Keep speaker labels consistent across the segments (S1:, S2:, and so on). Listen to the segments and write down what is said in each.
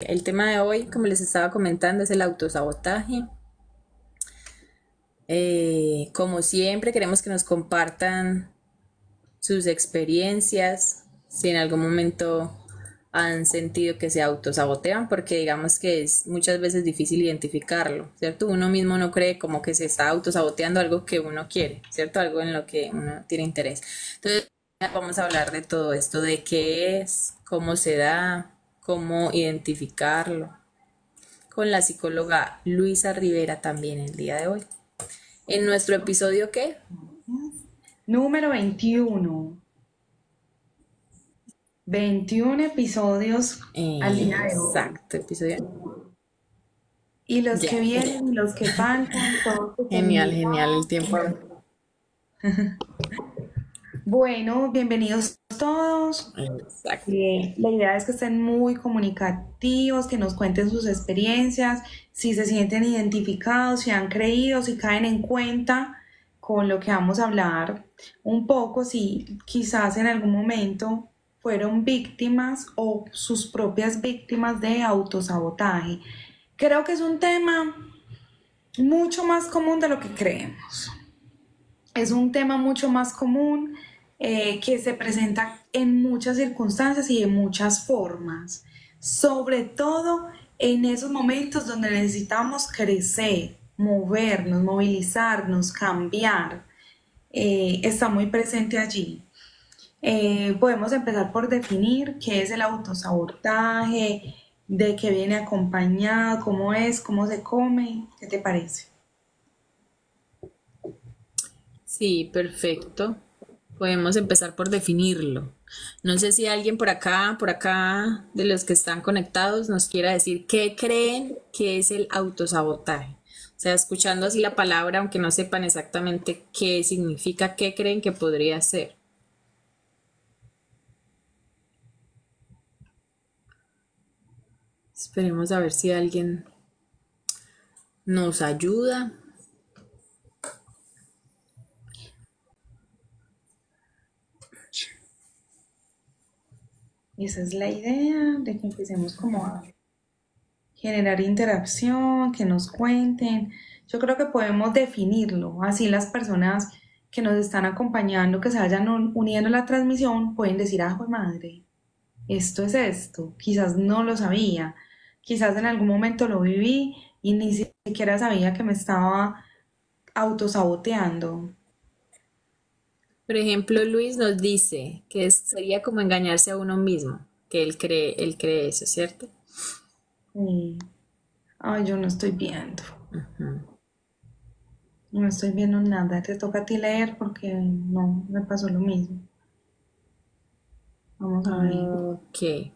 S1: El tema de hoy, como les estaba comentando, es el autosabotaje. Como siempre, queremos que nos compartan sus experiencias, si en algún momento han sentido que se autosabotean, porque digamos que es muchas veces difícil identificarlo, ¿cierto? Uno mismo no cree como que se está autosaboteando algo que uno quiere, ¿cierto? Algo en lo que uno tiene interés. Entonces, vamos a hablar de todo esto, de qué es, cómo se da, cómo identificarlo, con la psicóloga Luisa Rivera también el día de hoy. En nuestro episodio, ¿qué?
S2: Número 21. 21 episodios al día de hoy.
S1: Exacto, episodio.
S2: Y los
S1: Ya,
S2: que
S1: yeah.
S2: vienen y los que faltan, todos que se
S1: Genial,
S2: unen.
S1: genial el tiempo.
S2: Bueno, bienvenidos todos.
S1: Exacto.
S2: La idea es que estén muy comunicativos, que nos cuenten sus experiencias, si se sienten identificados, si han creído, si caen en cuenta con lo que vamos a hablar un poco, si quizás en algún momento fueron víctimas o sus propias víctimas de autosabotaje. Creo que es un tema mucho más común de lo que creemos. Es un tema mucho más común que se presenta en muchas circunstancias y de muchas formas, sobre todo en esos momentos donde necesitamos crecer, movernos, movilizarnos, cambiar. Está muy presente allí. Podemos empezar por definir qué es el autosabotaje, de qué viene acompañado, cómo es, cómo se come. ¿Qué te parece?
S1: Sí, perfecto. Podemos empezar por definirlo. No sé si alguien por acá, de los que están conectados, nos quiera decir qué creen que es el autosabotaje. O sea, escuchando así la palabra, aunque no sepan exactamente qué significa, qué creen que podría ser. Esperemos a ver si alguien nos ayuda.
S2: Y esa es la idea de que empecemos como a generar interacción, que nos cuenten. Yo creo que podemos definirlo, así las personas que nos están acompañando, que se vayan uniendo a la transmisión, pueden decir, ah, jue madre, esto es esto, quizás no lo sabía, quizás en algún momento lo viví y ni siquiera sabía que me estaba autosaboteando.
S1: Por ejemplo, Luis nos dice que sería como engañarse a uno mismo, que él cree eso, ¿cierto?
S2: Y, ay, yo no estoy viendo, no estoy viendo nada, te toca a ti leer porque no, me pasó lo mismo. Vamos a ver,
S1: Ok.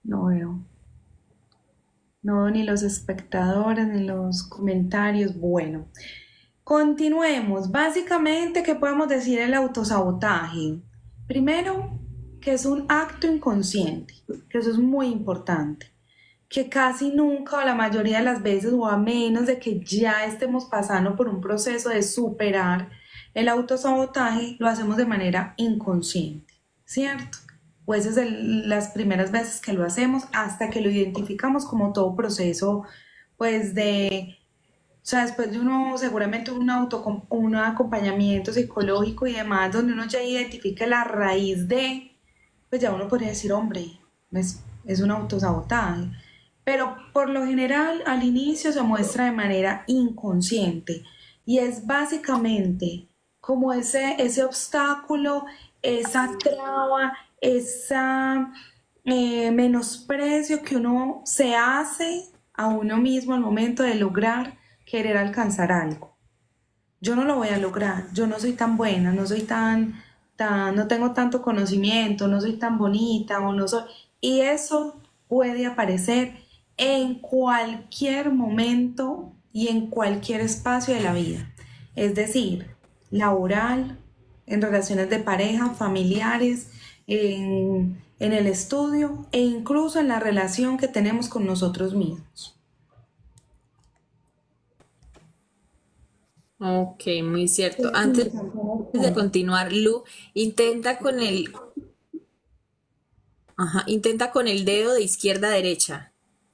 S2: no veo. No, ni los espectadores, ni los comentarios. Bueno, continuemos. Básicamente, ¿qué podemos decir del autosabotaje? Primero, que es un acto inconsciente, que eso es muy importante, que casi nunca o la mayoría de las veces, o a menos de que ya estemos pasando por un proceso de superar el autosabotaje, lo hacemos de manera inconsciente, ¿cierto? Pues es las primeras veces que lo hacemos hasta que lo identificamos como todo proceso, pues o sea, después de uno seguramente un acompañamiento psicológico y demás, donde uno ya identifique la raíz de, pues ya uno podría decir, hombre, es un autosabotaje. Pero por lo general al inicio se muestra de manera inconsciente y es básicamente como ese obstáculo, esa traba, esa menosprecio que uno se hace a uno mismo al momento de lograr querer alcanzar algo. Yo no lo voy a lograr, yo no soy tan buena, no soy no tengo tanto conocimiento, no soy tan bonita o no soy... Y eso puede aparecer en cualquier momento y en cualquier espacio de la vida. Es decir, laboral, en relaciones de pareja, familiares, en el estudio e incluso en la relación que tenemos con nosotros mismos.
S1: Ok, muy cierto. Antes de continuar, Lu, intenta con el, ajá, intenta con el dedo de izquierda a derecha.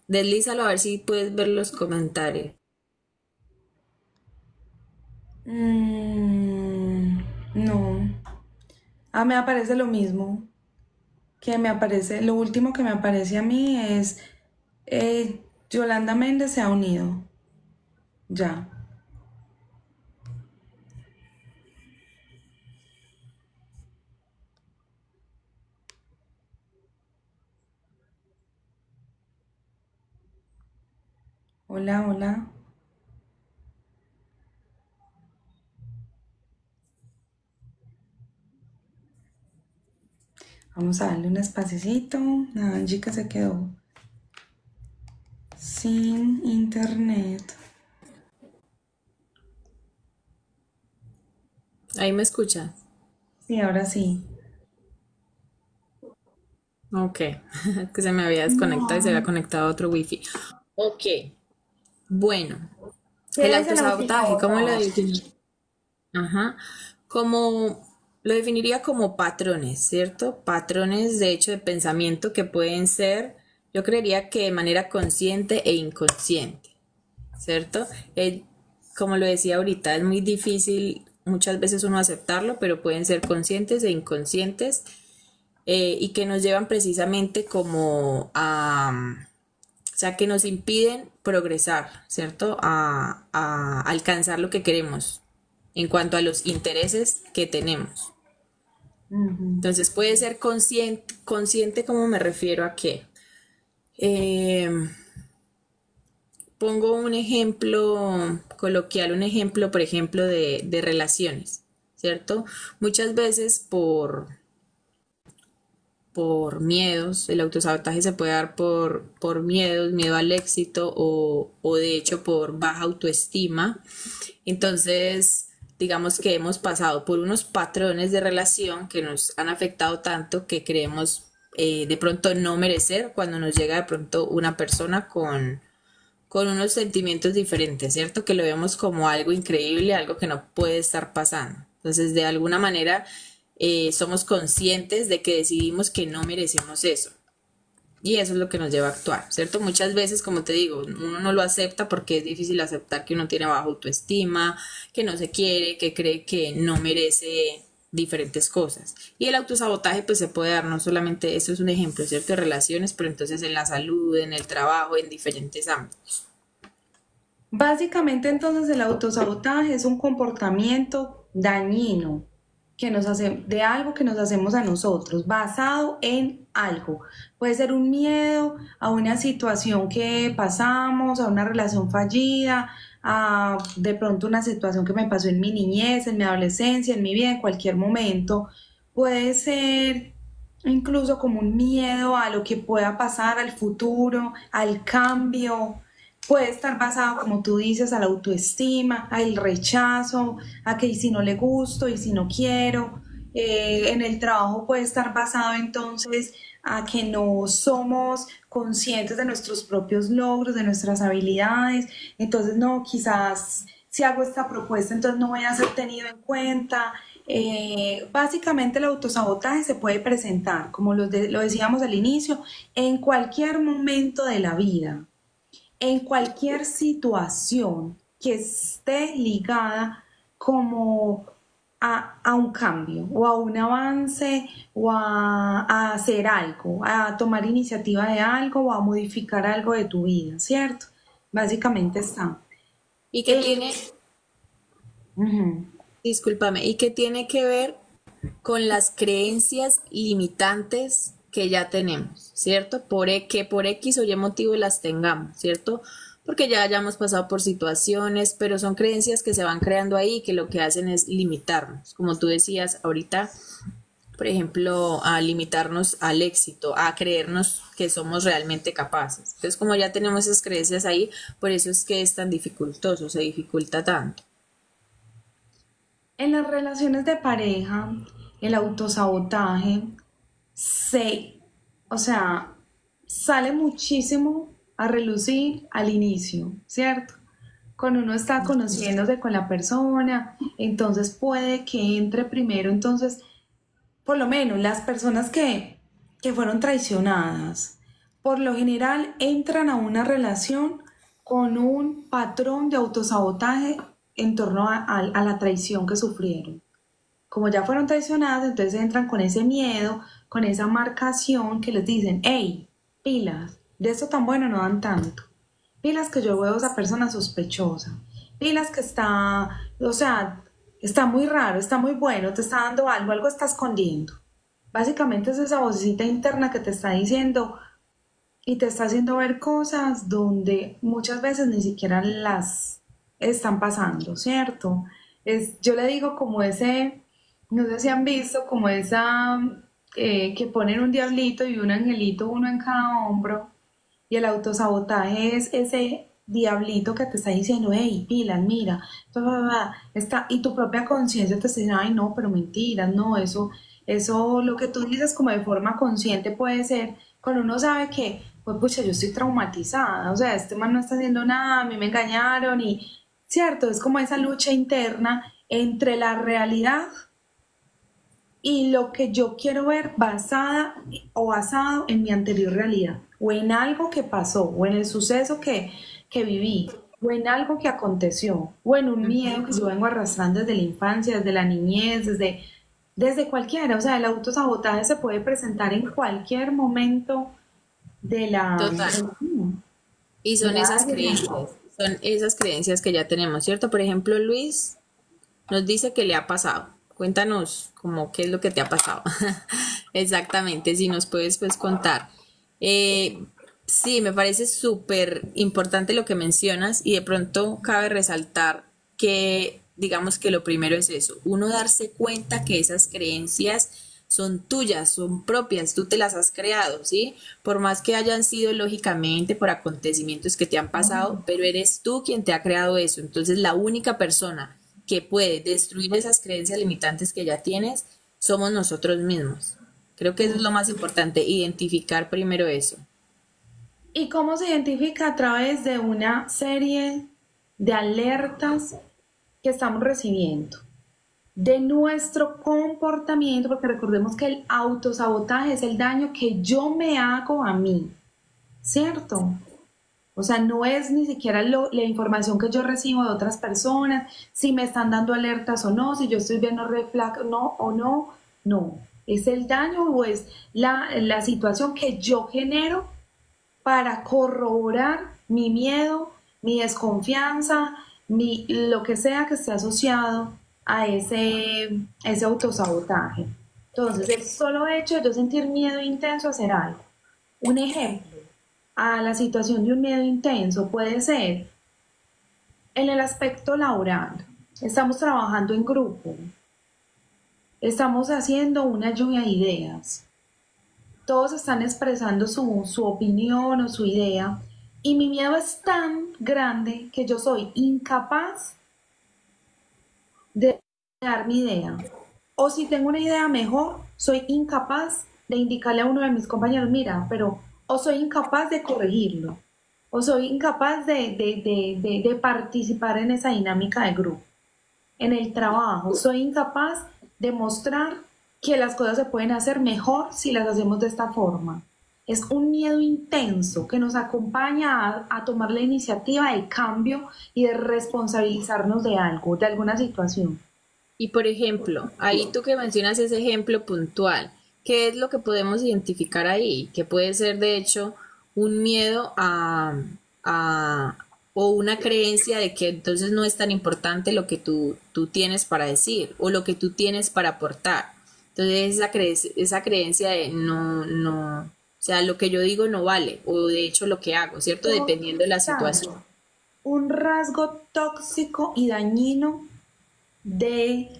S1: Deslízalo a ver si puedes ver los comentarios.
S2: No. Ah, me aparece lo mismo. Que me aparece, lo último que me aparece a mí es Yolanda Méndez se ha unido. Ya. Hola, hola. Vamos a darle un espacecito. La chica se quedó sin internet.
S1: Ahí me escuchas.
S2: Sí, ahora sí.
S1: Ok, que se me había desconectado y se había
S2: No.
S1: conectado a otro wifi. Ok, bueno, el
S2: ¿Qué es el
S1: autosabotaje, ¿cómo lo
S2: autosabotaje?
S1: definiría? Ajá, como lo definiría como patrones, ¿cierto? Patrones de hecho de pensamiento que pueden ser, yo creería que de manera consciente e inconsciente, ¿cierto? Como lo decía ahorita, es muy difícil muchas veces uno aceptarlo, pero pueden ser conscientes e inconscientes y que nos llevan precisamente como a, o sea, que nos impiden progresar, ¿cierto? A alcanzar lo que queremos en cuanto a los intereses que tenemos.
S2: Ujú.
S1: Entonces puede ser consciente, consciente como me refiero a qué. Eh, Pongo un ejemplo coloquial, un ejemplo, por ejemplo, de relaciones, ¿cierto? Muchas veces por miedos, el autosabotaje se puede dar por miedos, miedo al éxito o de hecho por baja autoestima. Entonces, digamos que hemos pasado por unos patrones de relación que nos han afectado tanto que creemos de pronto no merecer cuando nos llega de pronto una persona con unos sentimientos diferentes, ¿cierto? Que lo vemos como algo increíble, algo que no puede estar pasando. Entonces, de alguna manera, somos conscientes de que decidimos que no merecemos eso. Y eso es lo que nos lleva a actuar, ¿cierto? Muchas veces, como te digo, uno no lo acepta porque es difícil aceptar que uno tiene baja autoestima, que no se quiere, que cree que no merece diferentes cosas. Y el autosabotaje pues se puede dar no solamente, eso es un ejemplo, ¿cierto? De relaciones, pero entonces en la salud, en el trabajo, en diferentes ámbitos.
S2: Básicamente entonces el autosabotaje es un comportamiento dañino que nos hace de algo que nos hacemos a nosotros, basado en algo. Puede ser un miedo a una situación que pasamos, a una relación fallida, a de pronto una situación que me pasó en mi niñez, en mi adolescencia, en mi vida, en cualquier momento. Puede ser incluso como un miedo a lo que pueda pasar, al futuro, al cambio. Puede estar basado, como tú dices, a la autoestima, al rechazo, a que y si no le gusto y si no quiero. En el trabajo puede estar basado entonces a que no somos conscientes de nuestros propios logros, de nuestras habilidades. Entonces, no, quizás si hago esta propuesta, entonces no voy a ser tenido en cuenta. Básicamente el autosabotaje se puede presentar, como lo decíamos al inicio, en cualquier momento de la vida, en cualquier situación que esté ligada como a un cambio o a un avance o a hacer algo, a tomar iniciativa de algo o a modificar algo de tu vida, ¿cierto? Básicamente está.
S1: Y que
S2: Eh,
S1: tiene,
S2: Ujú.
S1: discúlpame, y que tiene que ver con las creencias limitantes que ya tenemos, ¿cierto? Que por X o Y motivo las tengamos, ¿cierto? Porque ya hayamos pasado por situaciones, pero son creencias que se van creando ahí que lo que hacen es limitarnos, como tú decías ahorita, por ejemplo, a limitarnos al éxito, a creernos que somos realmente capaces. Entonces, como ya tenemos esas creencias ahí, por eso es que es tan dificultoso, se dificulta tanto.
S2: En las relaciones de pareja, el autosabotaje se, o sea, sale muchísimo a relucir al inicio, ¿cierto? Cuando uno está conociéndose con la persona, entonces puede que entre primero, entonces, por lo menos las personas que fueron traicionadas, por lo general entran a una relación con un patrón de autosabotaje en torno a la traición que sufrieron. Como ya fueron traicionadas, entonces entran con ese miedo, con esa marcación que les dicen, hey, pilas, de esto tan bueno no dan tanto. Pilas que yo veo a esa persona sospechosa. Pilas que está, o sea, está muy raro, está muy bueno, te está dando algo, algo está escondiendo. Básicamente es esa vocecita interna que te está diciendo y te está haciendo ver cosas donde muchas veces ni siquiera las están pasando, ¿cierto? Yo le digo como ese, no sé si han visto, como esa que ponen un diablito y un angelito, uno en cada hombro, y el autosabotaje es ese diablito que te está diciendo, hey, pilas, mira, está, y tu propia conciencia te está diciendo, ay, no, pero mentiras, no, eso, lo que tú dices como de forma consciente puede ser, cuando uno sabe que, pues, pucha, yo estoy traumatizada, o sea, este man no está haciendo nada, a mí me engañaron, y, cierto, es como esa lucha interna entre la realidad y lo que yo quiero ver basada o basado en mi anterior realidad, o en algo que pasó, o en el suceso que viví, o en algo que aconteció, o en un miedo que yo vengo arrastrando desde la infancia, desde la niñez, desde cualquiera. O sea, el autosabotaje se puede presentar en cualquier momento de la...
S1: Total. Y
S2: de la
S1: son esas creencias que ya tenemos, ¿cierto? Por ejemplo, Luis nos dice que le ha pasado. Cuéntanos como qué es lo que te ha pasado. Exactamente, si nos puedes pues contar. Eh, sí, me parece súper importante lo que mencionas y de pronto cabe resaltar que digamos que lo primero es eso, uno darse cuenta que esas creencias son tuyas, son propias, tú te las has creado, ¿sí? Por más que hayan sido lógicamente por acontecimientos que te han pasado, pero eres tú quien te ha creado eso. Entonces la única persona que puede destruir esas creencias limitantes que ya tienes somos nosotros mismos. Creo que eso es lo más importante, identificar primero eso.
S2: ¿Y cómo se identifica? A través de una serie de alertas que estamos recibiendo, de nuestro comportamiento, porque recordemos que el autosabotaje es el daño que yo me hago a mí, ¿cierto? O sea, no es ni siquiera la información que yo recibo de otras personas, si me están dando alertas o no, si yo estoy viendo red flag no o no, no. Es el daño o es la situación que yo genero para corroborar mi miedo, mi desconfianza, lo que sea que esté asociado a ese autosabotaje. Entonces, el solo hecho de yo sentir miedo intenso a hacer algo. Un ejemplo a la situación de un miedo intenso puede ser en el aspecto laboral. Estamos trabajando en grupo, estamos haciendo una lluvia de ideas, todos están expresando su opinión o su idea y mi miedo es tan grande que yo soy incapaz de dar mi idea. O si tengo una idea mejor, soy incapaz de indicarle a uno de mis compañeros, mira, pero o soy incapaz de corregirlo, o soy incapaz de participar en esa dinámica de grupo. En el trabajo, soy incapaz de mostrar que las cosas se pueden hacer mejor si las hacemos de esta forma. Es un miedo intenso que nos acompaña a tomar la iniciativa de cambio y de responsabilizarnos de algo, de alguna situación.
S1: Y por ejemplo, ahí tú que mencionas ese ejemplo puntual, ¿qué es lo que podemos identificar ahí? Que puede ser de hecho un miedo a o una creencia de que entonces no es tan importante lo que tú tienes para decir o lo que tú tienes para aportar. Entonces esa creencia de o sea, lo que yo digo no vale o de hecho lo que hago, ¿cierto? Dependiendo de la situación.
S2: Claro, un rasgo tóxico y dañino de,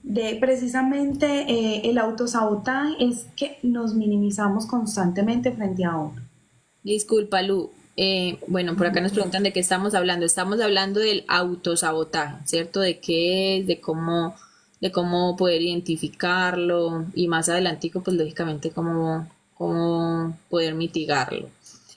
S2: de precisamente el autosabotaje es que nos minimizamos constantemente frente a otro.
S1: Disculpa, Lu. Bueno, por acá nos preguntan de qué estamos hablando. Estamos hablando del autosabotaje, ¿cierto? De qué es, de cómo poder identificarlo y más adelantico, pues lógicamente cómo poder mitigarlo.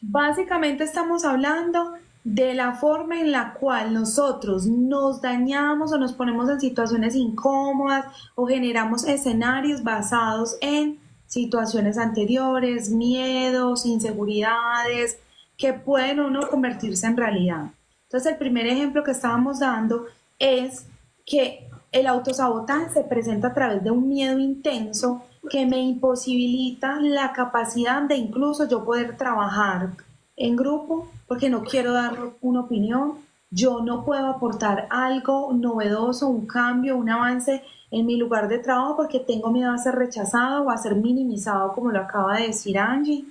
S2: Básicamente estamos hablando de la forma en la cual nosotros nos dañamos o nos ponemos en situaciones incómodas o generamos escenarios basados en situaciones anteriores, miedos, inseguridades, que pueden o no convertirse en realidad. Entonces, el primer ejemplo que estábamos dando es que el autosabotaje se presenta a través de un miedo intenso que me imposibilita la capacidad de incluso yo poder trabajar en grupo porque no quiero dar una opinión, yo no puedo aportar algo novedoso, un cambio, un avance en mi lugar de trabajo porque tengo miedo a ser rechazado o a ser minimizado, como lo acaba de decir Angie.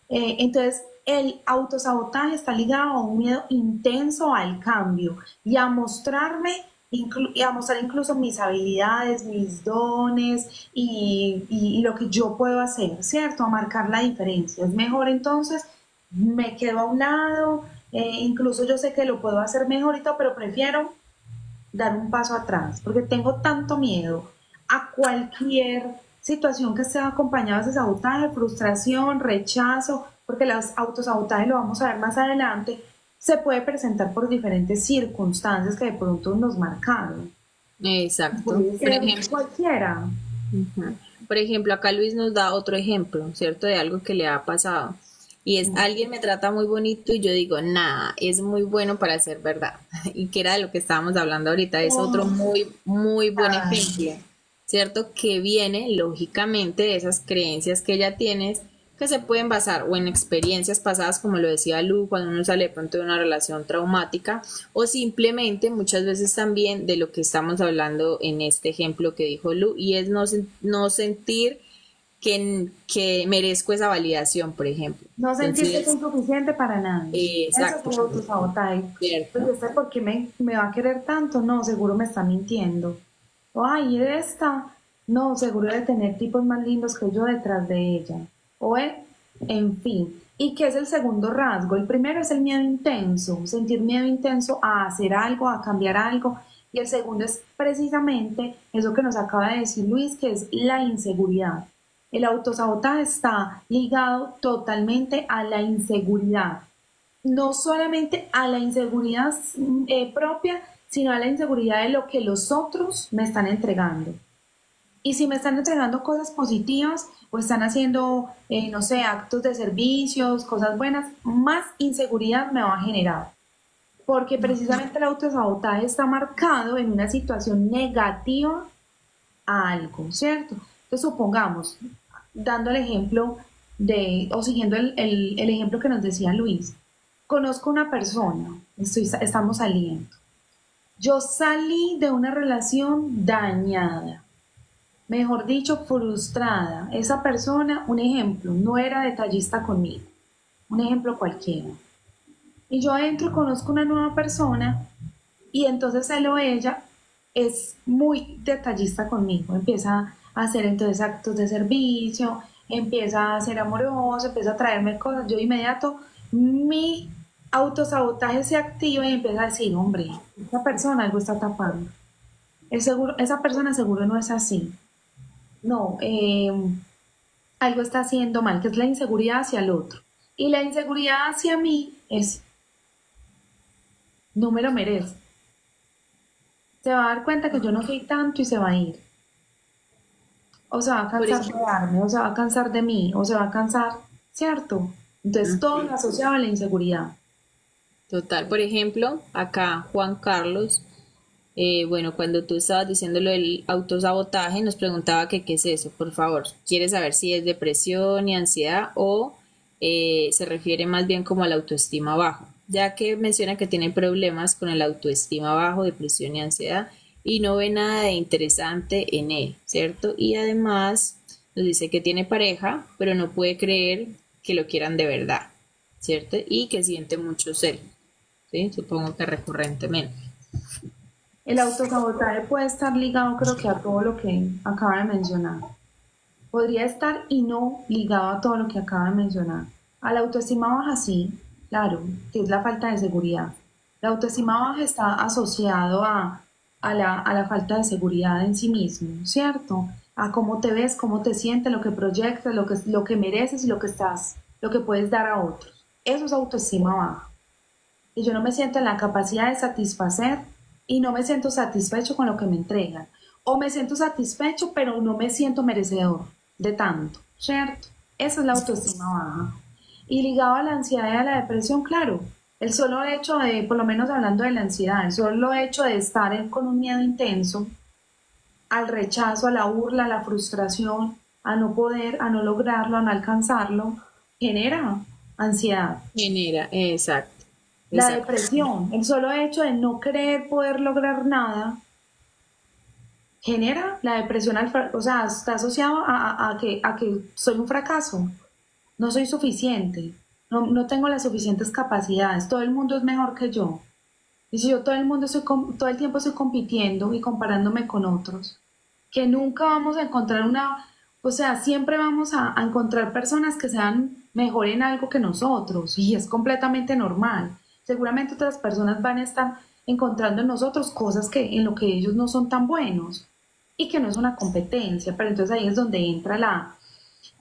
S2: Entonces, el autosabotaje está ligado a un miedo intenso al cambio y a mostrarme y a mostrar incluso mis habilidades, mis dones y lo que yo puedo hacer, ¿cierto? A marcar la diferencia. Es mejor entonces, me quedo a un lado, incluso yo sé que lo puedo hacer mejor y todo, pero prefiero dar un paso atrás, porque tengo tanto miedo a cualquier situación que esté acompañada de sabotaje, frustración, rechazo, porque los autosabotajes, lo vamos a ver más adelante, se puede presentar por diferentes circunstancias que de pronto nos marcaron.
S1: Exacto.
S2: Puede
S1: Por
S2: ser
S1: ejemplo,
S2: cualquiera.
S1: ujú. Por ejemplo, acá Luis nos da otro ejemplo, ¿cierto? De algo que le ha pasado. Y es, alguien me trata muy bonito y yo digo, nada, es muy bueno para ser verdad. Y que era de lo que estábamos hablando ahorita, es otro
S2: Oh,
S1: muy buen
S2: ay,
S1: ejemplo, ¿cierto? Que viene, lógicamente, de esas creencias que ella tiene, que se pueden basar o en experiencias pasadas, como lo decía Lu, cuando uno sale de pronto de una relación traumática, o simplemente muchas veces también de lo que estamos hablando en este ejemplo que dijo Lu, y es no sentir que merezco esa validación, por ejemplo.
S2: no sentir que soy
S1: Entonces,
S2: suficiente para nadie. Eso es
S1: exacto,
S2: el autosabotaje. Pues
S1: cierto.
S2: este, ¿por qué me va a querer tanto? No, seguro me está mintiendo. O, ay, esta, no, seguro de tener tipos más lindos que yo detrás de ella. O, en fin. ¿Y qué es el segundo rasgo? El primero es el miedo intenso, sentir miedo intenso a hacer algo, a cambiar algo. Y el segundo es precisamente eso que nos acaba de decir Luis, que es la inseguridad. El autosabotaje está ligado totalmente a la inseguridad, no solamente a la inseguridad propia, sino a la inseguridad de lo que los otros me están entregando. Y si me están entregando cosas positivas o están haciendo, no sé, actos de servicios, cosas buenas, más inseguridad me va a generar. Porque precisamente el autosabotaje está marcado en una situación negativa a algo, ¿cierto? Entonces supongamos, dando el ejemplo de, o siguiendo el ejemplo que nos decía Luis, conozco una persona, estamos saliendo. Yo salí de una relación dañada, mejor dicho, frustrada. Esa persona, un ejemplo, no era detallista conmigo, un ejemplo cualquiera. Y yo entro y conozco una nueva persona y entonces él o ella es muy detallista conmigo, empieza a hacer entonces actos de servicio, empieza a ser amoroso, empieza a traerme cosas, yo de inmediato mi autosabotaje se activa y empieza a decir, hombre, esa persona algo está tapando, esa persona seguro no es así, no, algo está haciendo mal, que es la inseguridad hacia el otro. Y la inseguridad hacia mí es, no me lo merezco. Se va a dar cuenta que yo no soy tanto y se va a ir. O se va a
S1: Por
S2: cansar de
S1: ejemplo,
S2: darme, o se va a cansar de mí, o se va a cansar, ¿cierto? Entonces todo lo asociado a la inseguridad.
S1: total, por ejemplo, acá Juan Carlos, bueno, cuando tú estabas diciendo lo del autosabotaje, nos preguntaba que qué es eso, por favor. ¿Quieres saber si es depresión y ansiedad o se refiere más bien como a la autoestima bajo? Ya que menciona que tiene problemas con el autoestima bajo, depresión y ansiedad y no ve nada de interesante en él, ¿cierto? Y además nos dice que tiene pareja, pero no puede creer que lo quieran de verdad, ¿cierto? Y que siente mucho celos, ¿sí? Supongo que recurrentemente.
S2: El autosabotaje puede estar ligado, creo que a todo lo que acaba de mencionar. Podría estar y no ligado a todo lo que acaba de mencionar. A la autoestima baja sí, claro, que es la falta de seguridad. La autoestima baja está asociado a la falta de seguridad en sí mismo, ¿cierto? A cómo te ves, cómo te sientes, lo que proyectas, lo que mereces y lo que estás, lo que puedes dar a otros. Eso es autoestima baja. Y yo no me siento en la capacidad de satisfacer y no me siento satisfecho con lo que me entregan. O me siento satisfecho, pero no me siento merecedor de tanto. ¿cierto? Eso es la autoestima baja. Y ligado a la ansiedad y a la depresión, claro, el solo hecho de, por lo menos hablando de la ansiedad, el solo hecho de estar con un miedo intenso al rechazo, a la burla, a la frustración, a no poder, a no lograrlo, a no alcanzarlo, genera ansiedad.
S1: Genera, exacto,
S2: La
S1: exacto.
S2: depresión, el solo hecho de no querer poder lograr nada, genera la depresión, o sea, está asociado a que soy un fracaso, no soy suficiente, no tengo las suficientes capacidades, todo el mundo es mejor que yo. Y si yo todo el mundo todo el tiempo estoy compitiendo y comparándome con otros, que nunca vamos a encontrar o sea, siempre vamos a encontrar personas que sean mejor en algo que nosotros, y es completamente normal. Seguramente otras personas van a estar encontrando en nosotros cosas que en lo que ellos no son tan buenos y que no es una competencia, pero entonces ahí es donde entra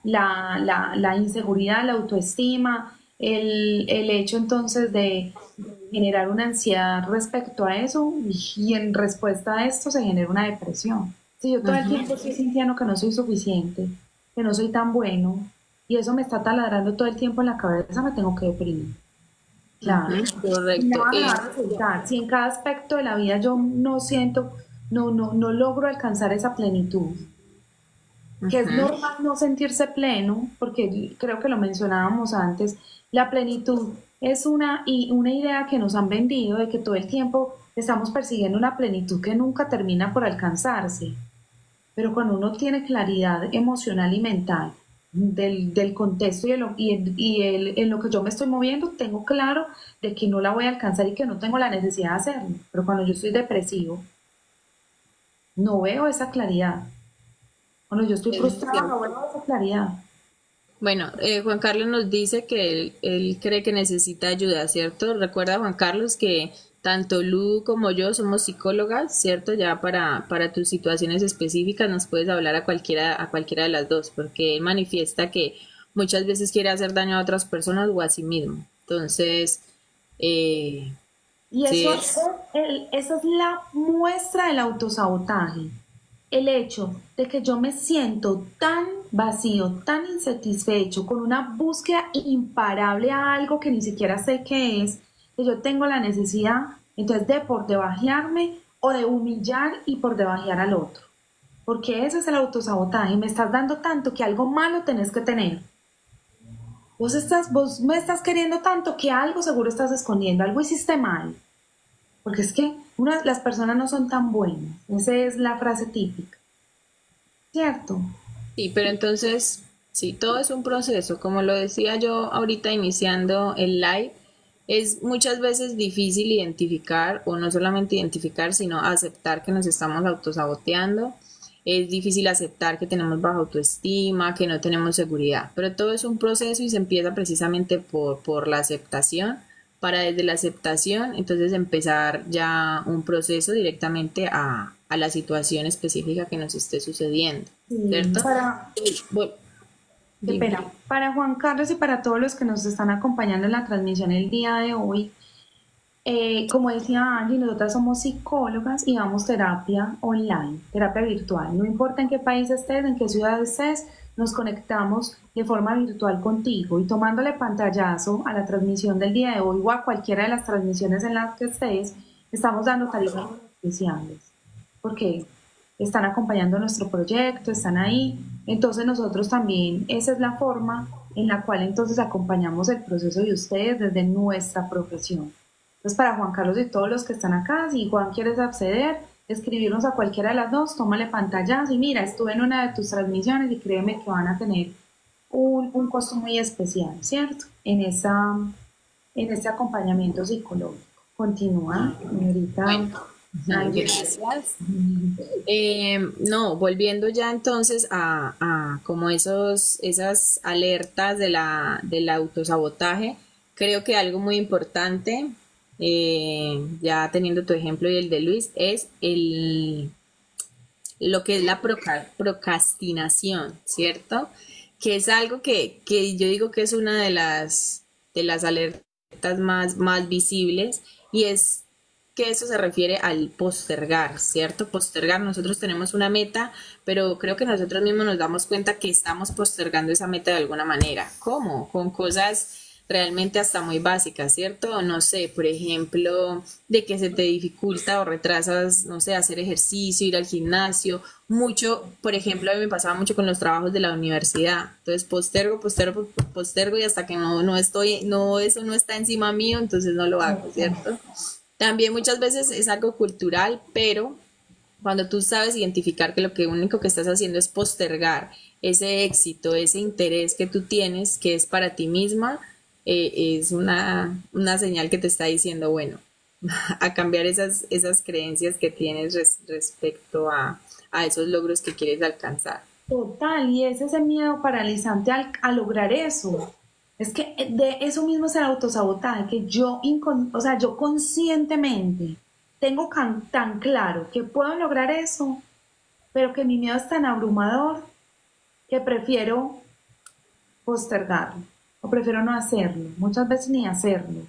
S2: la inseguridad, la autoestima, el hecho entonces de generar una ansiedad respecto a eso y en respuesta a esto se genera una depresión. Si yo todo el
S1: Ujú,
S2: tiempo estoy sintiendo que no soy suficiente, que no soy tan bueno y eso me está taladrando todo el tiempo en la cabeza, me tengo que deprimir. Claro.
S1: ujú,
S2: Y
S1: correcto.
S2: nada me va a resultar. Si en cada aspecto de la vida yo no siento, no logro alcanzar esa plenitud, que es
S1: Ujú.
S2: normal no sentirse pleno, porque creo que lo mencionábamos antes, la plenitud es una idea que nos han vendido de que todo el tiempo estamos persiguiendo una plenitud que nunca termina por alcanzarse. Pero cuando uno tiene claridad emocional y mental del contexto en lo que yo me estoy moviendo, tengo claro de que no la voy a alcanzar y que no tengo la necesidad de hacerlo. Pero cuando yo estoy depresivo, no veo esa claridad. Cuando yo estoy
S1: Es muy
S2: frustrada, no
S1: cierto.
S2: veo esa claridad.
S1: Bueno, Juan Carlos nos dice que él cree que necesita ayuda, ¿cierto? Recuerda, Juan Carlos, que tanto Lu como yo somos psicólogas, ¿cierto? Ya para tus situaciones específicas nos puedes hablar a cualquiera de las dos, porque él manifiesta que muchas veces quiere hacer daño a otras personas o a sí mismo. Entonces, eh,
S2: Y
S1: sí,
S2: esa es la muestra del autosabotaje. El hecho de que yo me siento tan vacío, tan insatisfecho, con una búsqueda imparable a algo que ni siquiera sé qué es, que yo tengo la necesidad entonces de por debajearme o de humillar y por debajear al otro. Porque ese es el autosabotaje. Me estás dando tanto que algo malo tenés que tener. Vos me estás queriendo tanto que algo seguro estás escondiendo, algo hiciste mal. Porque es que las personas no son tan buenas. Esa es la frase típica. ¿Cierto?
S1: sí, pero entonces, sí, todo es un proceso. Como lo decía yo ahorita iniciando el live, es muchas veces difícil identificar, o no solamente identificar, sino aceptar que nos estamos autosaboteando. Es difícil aceptar que tenemos baja autoestima, que no tenemos seguridad. Pero todo es un proceso y se empieza precisamente por la aceptación, para desde la aceptación entonces empezar ya un proceso directamente a la situación específica que nos esté sucediendo,
S2: Sí.
S1: ¿cierto? Bueno,
S2: Qué
S1: dime.
S2: pena. Para Juan Carlos y para todos los que nos están acompañando en la transmisión el día de hoy, como decía Angie, nosotras somos psicólogas y damos terapia online, terapia virtual. No importa en qué país estés, en qué ciudad estés, nos conectamos de forma virtual contigo y tomándole pantallazo a la transmisión del día de hoy o a cualquiera de las transmisiones en las que estés, estamos dando tarifas especiales. Porque están acompañando nuestro proyecto, están ahí. Entonces nosotros también, esa es la forma en la cual entonces acompañamos el proceso de ustedes desde nuestra profesión. Entonces para Juan Carlos y todos los que están acá, si Juan quieres acceder, escribirnos a cualquiera de las dos, tómale pantallas y mira, estuve en una de tus transmisiones y créeme que van a tener un costo muy especial, ¿cierto? En ese acompañamiento psicológico. Continúa, señorita.
S1: Bueno,
S2: Ángel.
S1: gracias. No, volviendo ya entonces a como esas alertas del autosabotaje, creo que algo muy importante, ya teniendo tu ejemplo y el de Luis, es lo que es la procrastinación, ¿cierto? Que es algo que yo digo que es una de las alertas más visibles y es que eso se refiere al postergar, ¿cierto? Postergar, nosotros tenemos una meta, pero creo que nosotros mismos nos damos cuenta que estamos postergando esa meta de alguna manera. ¿Cómo? Con cosas realmente hasta muy básicas, ¿cierto? No sé, por ejemplo, de que se te dificulta o retrasas, no sé, hacer ejercicio, ir al gimnasio, mucho, por ejemplo, a mí me pasaba mucho con los trabajos de la universidad, entonces postergo y hasta que no estoy, no, eso no está encima mío, entonces no lo hago, ¿cierto? También muchas veces es algo cultural, pero cuando tú sabes identificar que lo que único que estás haciendo es postergar ese éxito, ese interés que tú tienes, que es para ti misma, es una señal que te está diciendo, bueno, a cambiar esas creencias que tienes respecto a esos logros que quieres alcanzar.
S2: Total, y es ese miedo paralizante a lograr eso. Es que de eso mismo es el autosabotaje, que o sea, yo conscientemente tengo tan claro que puedo lograr eso, pero que mi miedo es tan abrumador que prefiero postergarlo o prefiero no hacerlo, muchas veces ni hacerlo,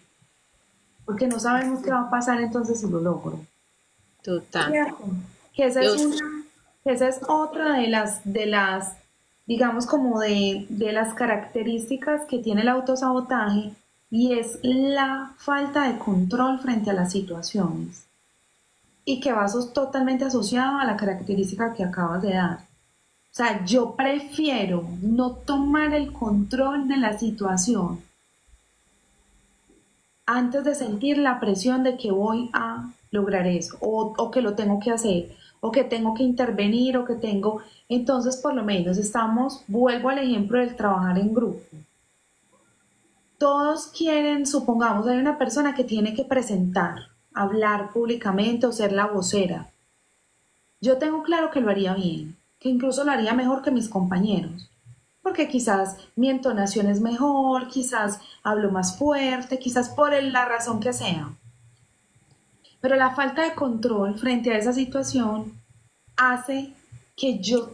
S2: porque no sabemos qué va a pasar entonces si lo logro.
S1: Total.
S2: ¿Cierto? Que esa es
S1: Yo,
S2: una, que esa es otra de las, digamos como de las características que tiene el autosabotaje y es la falta de control frente a las situaciones y que va totalmente asociado a la característica que acabas de dar. O sea, yo prefiero no tomar el control de la situación antes de sentir la presión de que voy a lograr eso, o que lo tengo que hacer, o que tengo que intervenir, o que tengo... Entonces, por lo menos vuelvo al ejemplo del trabajar en grupo. Todos quieren, supongamos, hay una persona que tiene que presentar, hablar públicamente o ser la vocera. Yo tengo claro que lo haría bien, que incluso lo haría mejor que mis compañeros, porque quizás mi entonación es mejor, quizás hablo más fuerte, quizás por la razón que sea. Pero la falta de control frente a esa situación hace que yo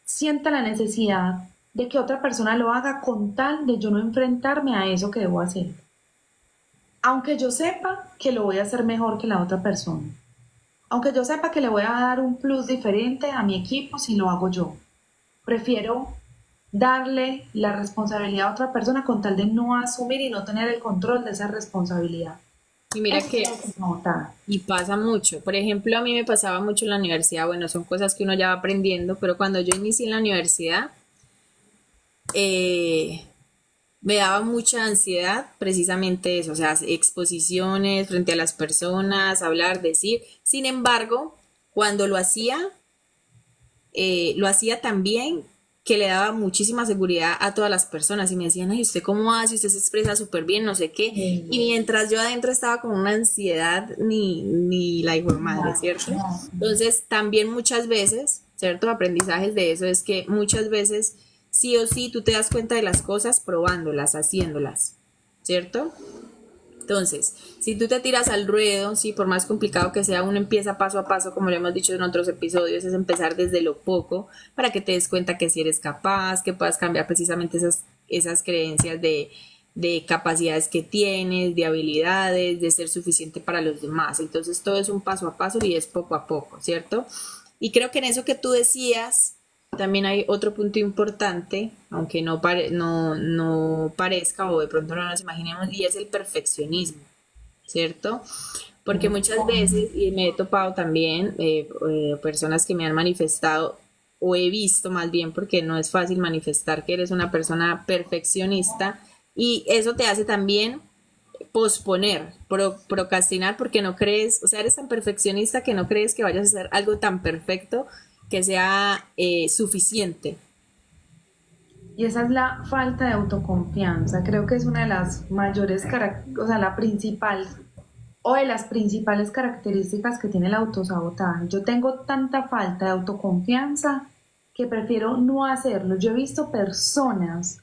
S2: sienta la necesidad de que otra persona lo haga con tal de yo no enfrentarme a eso que debo hacer. Aunque yo sepa que lo voy a hacer mejor que la otra persona. Aunque yo sepa que le voy a dar un plus diferente a mi equipo si lo hago yo. Prefiero darle la responsabilidad a otra persona con tal de no asumir y no tener el control de esa responsabilidad.
S1: y mira
S2: Eso
S1: que,
S2: es lo que me nota.
S1: y pasa mucho. Por ejemplo, a mí me pasaba mucho en la universidad, bueno, son cosas que uno ya va aprendiendo, pero cuando yo inicié en la universidad, eh, me daba mucha ansiedad precisamente eso, o sea, exposiciones frente a las personas, hablar, decir. Sin embargo, cuando lo hacía tan bien que le daba muchísima seguridad a todas las personas y me decían, ay, ¿usted cómo hace? Usted se expresa súper bien, no sé qué. Y mientras yo adentro estaba con una ansiedad ni la hijo de madre,
S2: No,
S1: ¿cierto?
S2: no.
S1: Entonces, también muchas veces, ¿cierto? Aprendizajes de eso es que muchas veces sí o sí tú te das cuenta de las cosas probándolas, haciéndolas, ¿cierto? Entonces, si tú te tiras al ruedo, sí, por más complicado que sea, uno empieza paso a paso, como lo hemos dicho en otros episodios, es empezar desde lo poco para que te des cuenta que si eres capaz, que puedas cambiar precisamente esas creencias de capacidades que tienes, de habilidades, de ser suficiente para los demás. Entonces, todo es un paso a paso y es poco a poco, ¿cierto? Y creo que en eso que tú decías, también hay otro punto importante, aunque no parezca o de pronto no nos imaginemos, y es el perfeccionismo, ¿cierto? Porque muchas veces, y me he topado también personas que me han manifestado, o he visto más bien, porque no es fácil manifestar que eres una persona perfeccionista, y eso te hace también posponer, procrastinar, porque no crees, o sea, eres tan perfeccionista que no crees que vayas a hacer algo tan perfecto que sea suficiente.
S2: Y esa es la falta de autoconfianza. Creo que es una de las mayores, o sea, la principal o de las principales características que tiene el autosabotaje. Yo tengo tanta falta de autoconfianza que prefiero no hacerlo. Yo he visto personas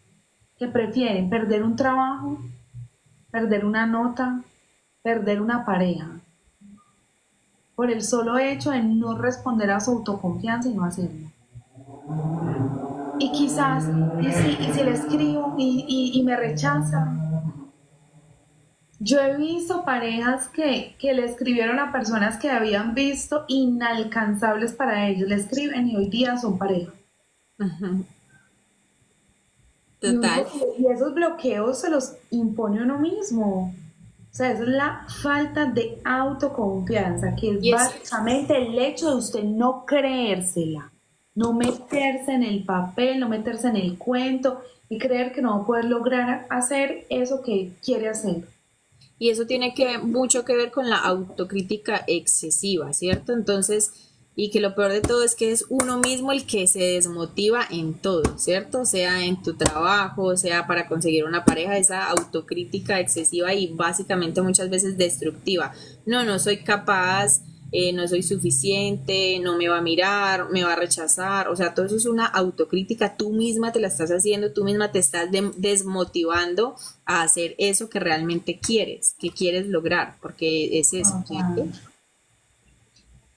S2: que prefieren perder un trabajo, perder una nota, perder una pareja, por el solo hecho de no responder a su autoconfianza y no hacerlo. Y quizás, y si le escribo y me rechaza, Yo he visto parejas que le escribieron a personas que habían visto inalcanzables para ellos, le escriben y hoy día son pareja.
S1: Ujú.
S2: Y,
S1: Total.
S2: y esos bloqueos se los impone uno mismo. O sea, esa es la falta de autoconfianza, que es
S1: Y es,
S2: básicamente el hecho de usted no creérsela, no meterse en el papel, no meterse en el cuento y creer que no va a poder lograr hacer eso que quiere hacer.
S1: y eso tiene mucho que ver con la autocrítica excesiva, ¿cierto? Entonces, y que lo peor de todo es que es uno mismo el que se desmotiva en todo, ¿cierto? Sea en tu trabajo, sea para conseguir una pareja, esa autocrítica excesiva y básicamente muchas veces destructiva. No, no soy capaz, no soy suficiente, no me va a mirar, me va a rechazar, o sea, todo eso es una autocrítica, tú misma te la estás haciendo, tú misma te estás desmotivando a hacer eso que realmente quieres, que quieres lograr, porque es eso, ¿cierto?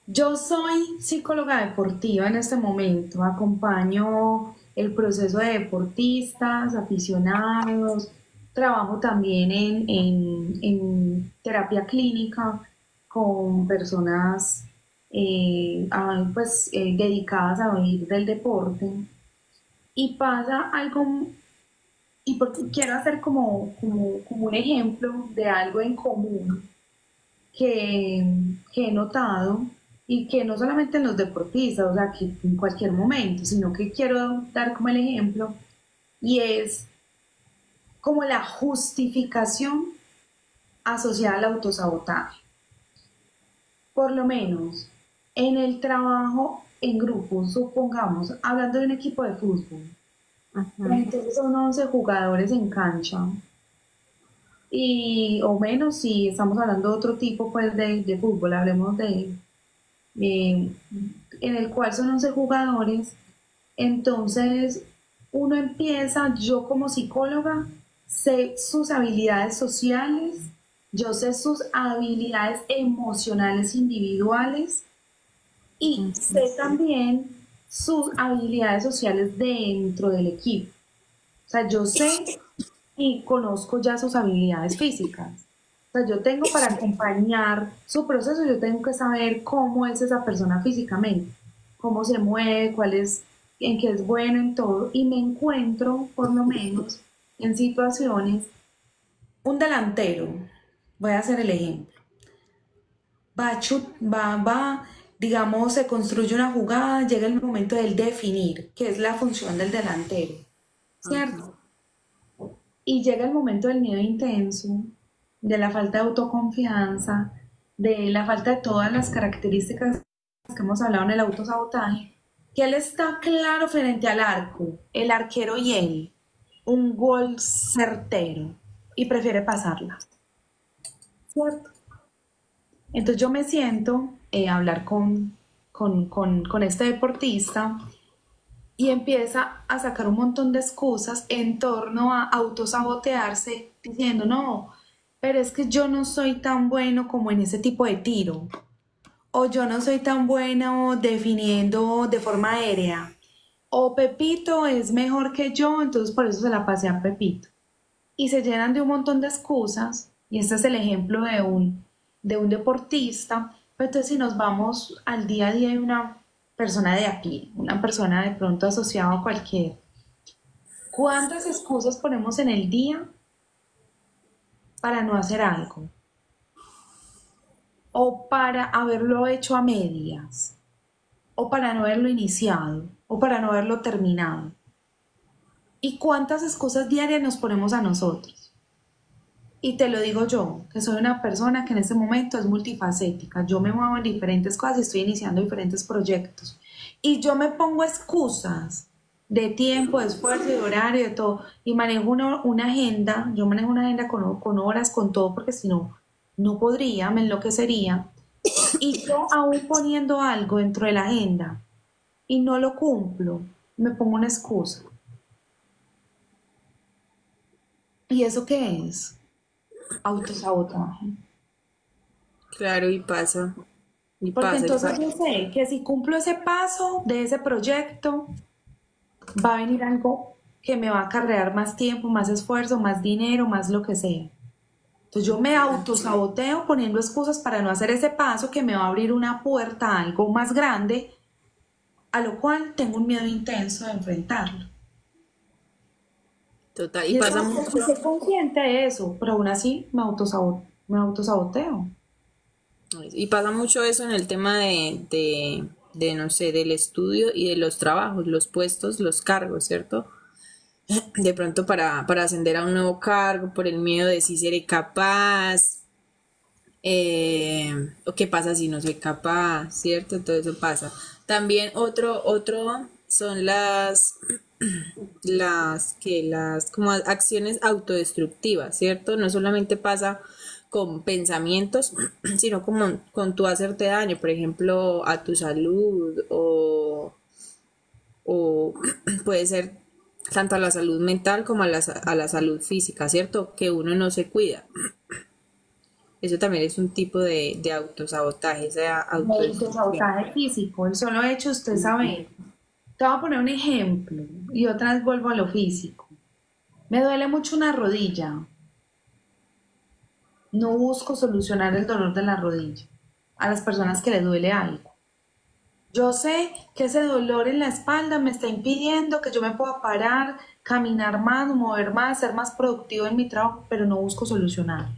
S2: Yo soy psicóloga deportiva en este momento, acompaño el proceso de deportistas, aficionados, trabajo también en terapia clínica con personas dedicadas a vivir del deporte y pasa algo, y porque quiero hacer como un ejemplo de algo en común que, que he notado y que no solamente en los deportistas, o sea, que en cualquier momento, sino que quiero dar como el ejemplo y es como la justificación asociada al autosabotaje. Por lo menos en el trabajo en grupo, supongamos, hablando de un equipo de fútbol,
S1: Ajá.
S2: entonces son 11 jugadores en cancha y o menos si estamos hablando de otro tipo pues de fútbol, hablemos de eh, en el cual son 11 jugadores. Entonces, uno empieza, yo como psicóloga, sé sus habilidades sociales, yo sé sus habilidades emocionales individuales y sé también sus habilidades sociales dentro del equipo. O sea, yo sé y conozco ya sus habilidades físicas. O sea, yo tengo para acompañar su proceso, yo tengo que saber cómo es esa persona físicamente, cómo se mueve, cuál es, en qué es bueno, en todo. Y me encuentro, por lo menos, en situaciones, un delantero, voy a hacer el ejemplo, digamos, se construye una jugada, llega el momento del definir, que es la función del delantero, ¿cierto? Y llega el momento del miedo intenso, de la falta de autoconfianza, de la falta de todas las características que hemos hablado en el autosabotaje, que él está claro frente al arco, el arquero y él, un gol certero, y prefiere pasarla, ¿cierto? Entonces yo me siento a hablar con este deportista y empieza a sacar un montón de excusas en torno a autosabotearse, diciendo, no, pero es que yo no soy tan bueno como en ese tipo de tiro, o yo no soy tan bueno definiendo de forma aérea, o Pepito es mejor que yo, entonces por eso se la pasé a Pepito. Y se llenan de un montón de excusas, y este es el ejemplo de un deportista, pero entonces si nos vamos al día a día de una persona de aquí, una persona de pronto asociada a cualquier, ¿cuántas excusas ponemos en el día para no hacer algo? O para haberlo hecho a medias, o para no haberlo iniciado, o para no haberlo terminado. ¿Y cuántas excusas diarias nos ponemos a nosotros? Y te lo digo yo, que soy una persona que en este momento es multifacética. Yo me muevo en diferentes cosas y estoy iniciando diferentes proyectos. Y yo me pongo excusas de tiempo, de esfuerzo, de horario, de todo. Y manejo una agenda, yo manejo una agenda con horas, con todo, porque si no, no podría, me enloquecería. Y yo aún poniendo algo dentro de la agenda y no lo cumplo, me pongo una excusa. ¿Y eso qué es? Autosabotaje.
S1: Claro, y
S2: Porque
S1: pasa, y
S2: entonces
S1: pasa.
S2: yo sé que si cumplo ese paso de ese proyecto, va a venir algo que me va a acarrear más tiempo, más esfuerzo, más dinero, más lo que sea. Entonces yo me autosaboteo poniendo excusas para no hacer ese paso que me va a abrir una puerta a algo más grande, a lo cual tengo un miedo intenso de enfrentarlo.
S1: Total, y
S2: Y es
S1: pasa
S2: como que
S1: mucho.
S2: soy consciente de eso, pero aún así me autosaboteo.
S1: Y pasa mucho eso en el tema no sé, del estudio y de los trabajos, los puestos, los cargos, ¿cierto? De pronto para ascender a un nuevo cargo, por el miedo de si seré capaz, o qué pasa si no soy capaz, ¿cierto? Todo eso pasa. También otro son las como acciones autodestructivas, ¿cierto? No solamente pasa con pensamientos, sino como con tu hacerte daño, por ejemplo, a tu salud o puede ser tanto a la salud mental como a la salud física, ¿cierto? Que uno no se cuida. Eso también es un tipo de autosabotaje, esa
S2: El
S1: autodestrucción.
S2: autosabotaje físico, el solo hecho, usted sabe. Te voy a poner un ejemplo y otra vez vuelvo a lo físico. Me duele mucho una rodilla. No busco solucionar el dolor de la rodilla a las personas que le duele algo. Yo sé que ese dolor en la espalda me está impidiendo que yo me pueda parar, caminar más, mover más, ser más productivo en mi trabajo, pero no busco solucionarlo.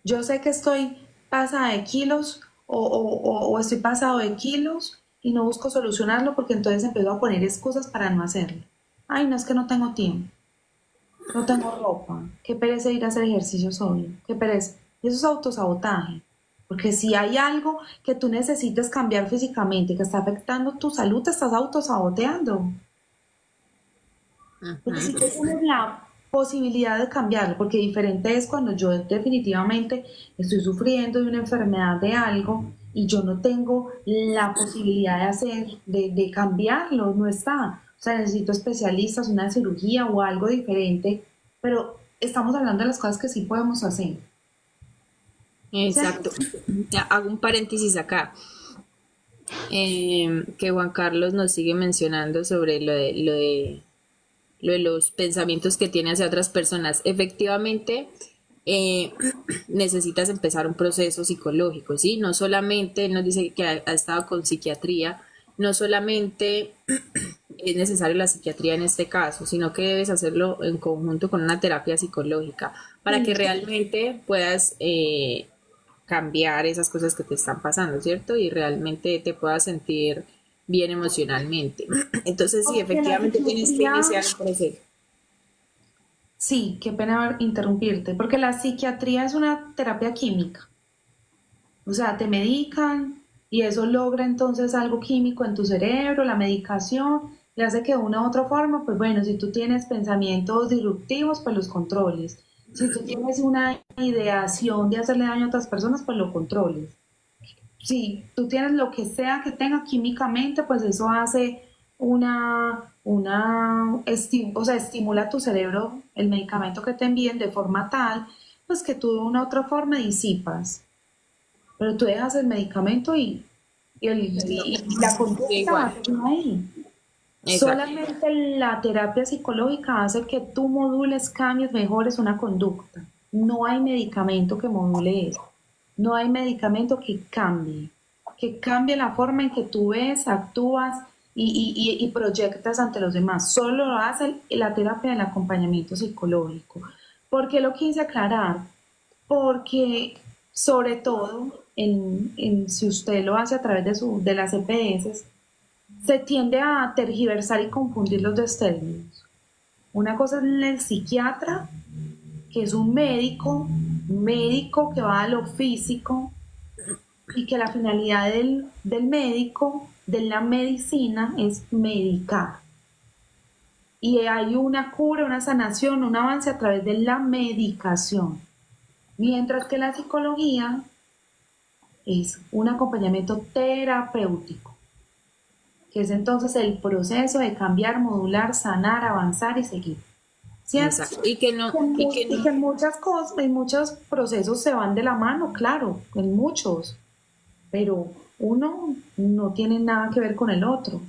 S2: Yo sé que estoy pasada de kilos o estoy pasado de kilos y no busco solucionarlo porque entonces empiezo a poner excusas para no hacerlo. Ay, no es que no tengo tiempo, no tengo ropa, qué pereza ir a hacer ejercicio solo, qué pereza. Eso es autosabotaje. Porque si hay algo que tú necesites cambiar físicamente que está afectando tu salud, te estás autosaboteando. Porque si tú tienes la posibilidad de cambiarlo, porque diferente es cuando yo definitivamente estoy sufriendo de una enfermedad de algo y yo no tengo la posibilidad de de cambiarlo, no está. O sea, necesito especialistas, una cirugía o algo diferente, pero estamos hablando de las cosas que sí podemos hacer. ¿Cierto?
S1: Exacto. Ya hago un paréntesis acá. Que Juan Carlos nos sigue mencionando sobre lo de los pensamientos que tiene hacia otras personas. Efectivamente, eh, necesitas empezar un proceso psicológico, ¿sí? No solamente, él nos dice que ha estado con psiquiatría, no solamente es necesario la psiquiatría en este caso, sino que debes hacerlo en conjunto con una terapia psicológica para que
S2: Sí,
S1: realmente puedas cambiar esas cosas que te están pasando, ¿cierto? Y realmente te puedas sentir bien emocionalmente. Entonces, sí,
S2: porque la
S1: efectivamente tienes que
S2: psiquiatría,
S1: iniciar un proceso.
S2: sí, qué pena interrumpirte, porque la psiquiatría es una terapia química. O sea, te medican y eso logra entonces algo químico en tu cerebro, la medicación, y hace que de una u otra forma, pues bueno, si tú tienes pensamientos disruptivos, pues los controles. Si tú tienes una ideación de hacerle daño a otras personas, pues lo controles. Si tú tienes lo que sea que tenga químicamente, pues eso hace o sea, estimula tu cerebro, el medicamento que te envíen de forma tal, pues que tú de una u otra forma disipas, pero tú dejas el medicamento y la conducta va
S1: Igual,
S2: a seguir ahí.
S1: exacto.
S2: Solamente la terapia psicológica hace que tú modules, cambies, mejores una conducta. No hay medicamento que module eso. No hay medicamento que cambie la forma en que tú ves, actúas y proyectas ante los demás. Solo lo hace la terapia del acompañamiento psicológico. ¿Por qué lo quise aclarar? Porque sobre todo si usted lo hace a través de las EPS, se tiende a tergiversar y confundir los dos términos. Una cosa es el psiquiatra, que es un médico que va a lo físico y que la finalidad del médico, de la medicina, es medicar. Y hay una cura, una sanación, un avance a través de la medicación. Mientras que la psicología es un acompañamiento terapéutico, que es entonces el proceso de cambiar, modular, sanar, avanzar y seguir. ¿Cierto?
S1: Exacto. Y que no,
S2: Y que en muchas cosas, en muchos procesos se van de la mano, claro, en muchos, pero uno no tiene nada que ver con el otro.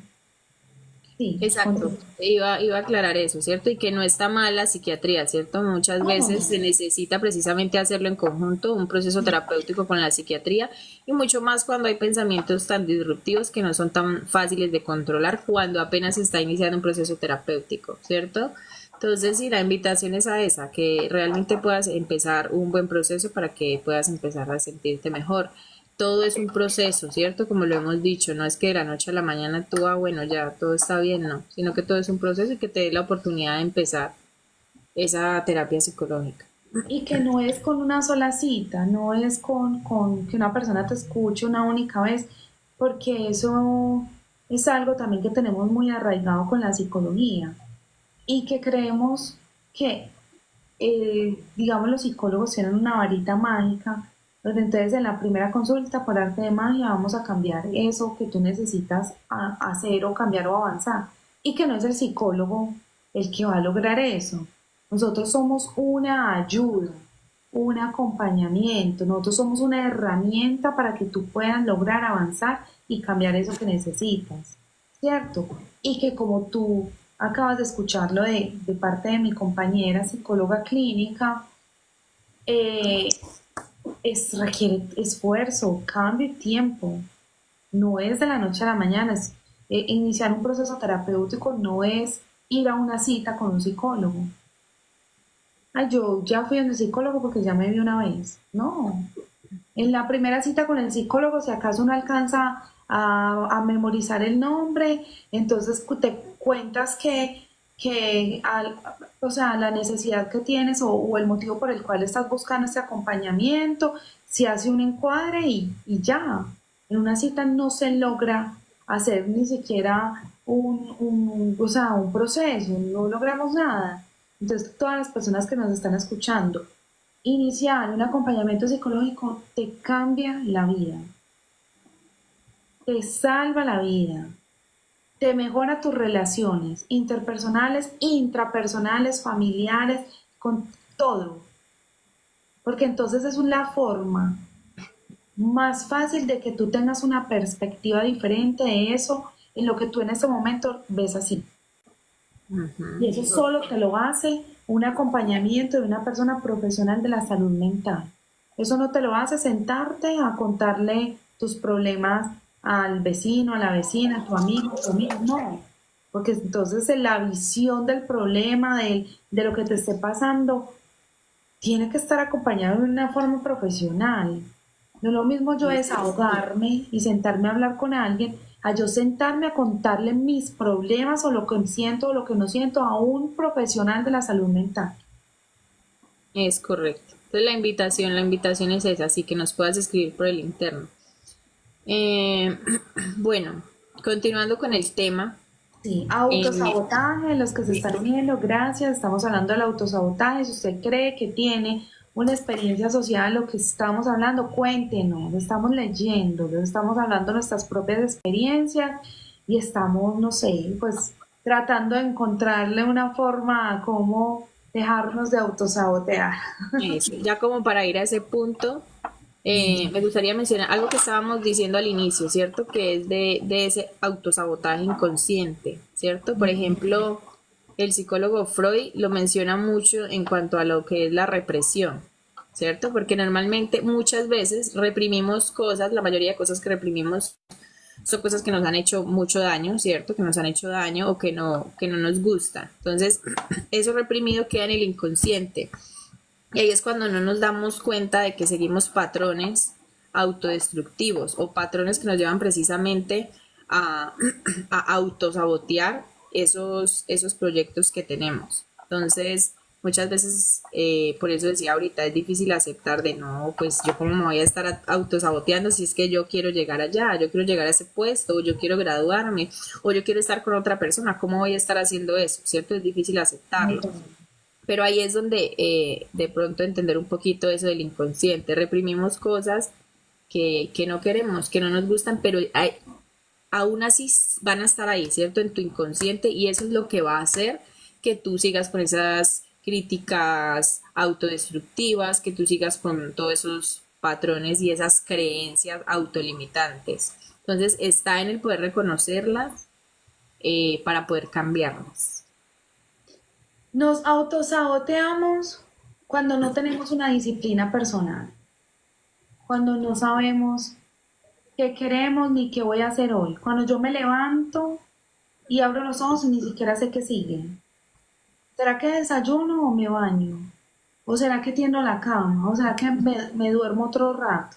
S2: Sí,
S1: Exacto, iba a aclarar eso, ¿cierto? Y que no está mal la psiquiatría, ¿cierto? Muchas veces se
S2: oh,
S1: necesita precisamente hacerlo en conjunto, un proceso terapéutico con la psiquiatría, y mucho más cuando hay pensamientos tan disruptivos que no son tan fáciles de controlar cuando apenas se está iniciando un proceso terapéutico, ¿cierto? Entonces, sí, la invitación es a esa, que realmente puedas empezar un buen proceso para que puedas empezar a sentirte mejor. Todo es un proceso, ¿cierto? Como lo hemos dicho, no es que de la noche a la mañana tú, bueno, ya todo está bien, no, sino que todo es un proceso y que te dé la oportunidad de empezar esa terapia psicológica.
S2: y que no es con una sola cita, no es con que una persona te escuche una única vez, porque eso es algo también que tenemos muy arraigado con la psicología y que creemos que, digamos, los psicólogos tienen una varita mágica, donde entonces en la primera consulta por arte de magia vamos a cambiar eso que tú necesitas hacer o cambiar o avanzar, y que no es el psicólogo el que va a lograr eso. Nosotros somos una ayuda, un acompañamiento, nosotros somos una herramienta para que tú puedas lograr avanzar y cambiar eso que necesitas, ¿cierto? Y que como tú acabas de escucharlo de parte de mi compañera psicóloga clínica, eh, requiere esfuerzo, cambio y tiempo. No es de la noche a la mañana. Iniciar un proceso terapéutico no es ir a una cita con un psicólogo. Ay, yo ya fui a un psicólogo porque ya me vi una vez. No. En la primera cita con el psicólogo, si acaso uno alcanza a memorizar el nombre, entonces te cuentas o sea, la necesidad que tienes o el motivo por el cual estás buscando este acompañamiento, se hace un encuadre y ya. En una cita no se logra hacer ni siquiera o sea, un proceso, no logramos nada. Entonces, todas las personas que nos están escuchando, iniciar un acompañamiento psicológico te cambia la vida, te salva la vida, te mejora tus relaciones interpersonales, intrapersonales, familiares, con todo. Porque entonces es la forma más fácil de que tú tengas una perspectiva diferente de eso en lo que tú en ese momento ves así. Y eso solo te lo hace un acompañamiento de una persona profesional de la salud mental. Eso no te lo hace sentarte a contarle tus problemas al vecino, a la vecina, a tu amigo, no. Porque entonces la visión del problema, de lo que te esté pasando, tiene que estar acompañado de una forma profesional. No es lo mismo yo desahogarme y sentarme a hablar con alguien, a yo sentarme a contarle mis problemas o lo que siento o lo que no siento a un profesional de la salud mental.
S1: Es correcto. Entonces la invitación es esa, así que nos puedas escribir por el interno. Eh, bueno, continuando con el tema,
S2: Sí,
S1: eh,
S2: autosabotaje, los que se están uniendo, gracias. Estamos hablando del autosabotaje. Si usted cree que tiene una experiencia asociada a lo que estamos hablando, cuéntenos. Lo estamos leyendo, lo estamos hablando de nuestras propias experiencias y estamos, no sé, pues tratando de encontrarle una forma a cómo dejarnos de autosabotear.
S1: eso, ya como para ir a ese punto, me gustaría mencionar algo que estábamos diciendo al inicio, ¿cierto? Que es de ese autosabotaje inconsciente, ¿cierto? Por ejemplo, el psicólogo Freud lo menciona mucho en cuanto a lo que es la represión, ¿cierto? Porque normalmente muchas veces reprimimos cosas, la mayoría de cosas que reprimimos son cosas que nos han hecho mucho daño, ¿cierto? Que nos han hecho daño o que no nos gustan. Entonces, eso reprimido queda en el inconsciente. Y ahí es cuando no nos damos cuenta de que seguimos patrones autodestructivos o patrones que nos llevan precisamente a, a autosabotear esos proyectos que tenemos. Entonces, muchas veces, por eso decía ahorita, es difícil aceptar de no, pues yo cómo me voy a estar autosaboteando si es que yo quiero llegar allá, yo quiero llegar a ese puesto, o yo quiero graduarme, o yo quiero estar con otra persona, ¿cómo voy a estar haciendo eso? ¿Cierto? Es difícil aceptarlo. Pero ahí es donde de pronto entender un poquito eso del inconsciente. Reprimimos cosas que no queremos, que no nos gustan, pero aún así van a estar ahí, ¿cierto? En tu inconsciente y eso es lo que va a hacer que tú sigas con esas críticas autodestructivas, que tú sigas con todos esos patrones y esas creencias autolimitantes. Entonces está en el poder reconocerlas, para poder cambiarlas.
S2: Nos autosaboteamos cuando no tenemos una disciplina personal, cuando no sabemos qué queremos ni qué voy a hacer hoy. Cuando yo me levanto y abro los ojos y ni siquiera sé qué sigue. ¿Será que desayuno o me baño? ¿O será que tiendo la cama? ¿O será que me duermo otro rato?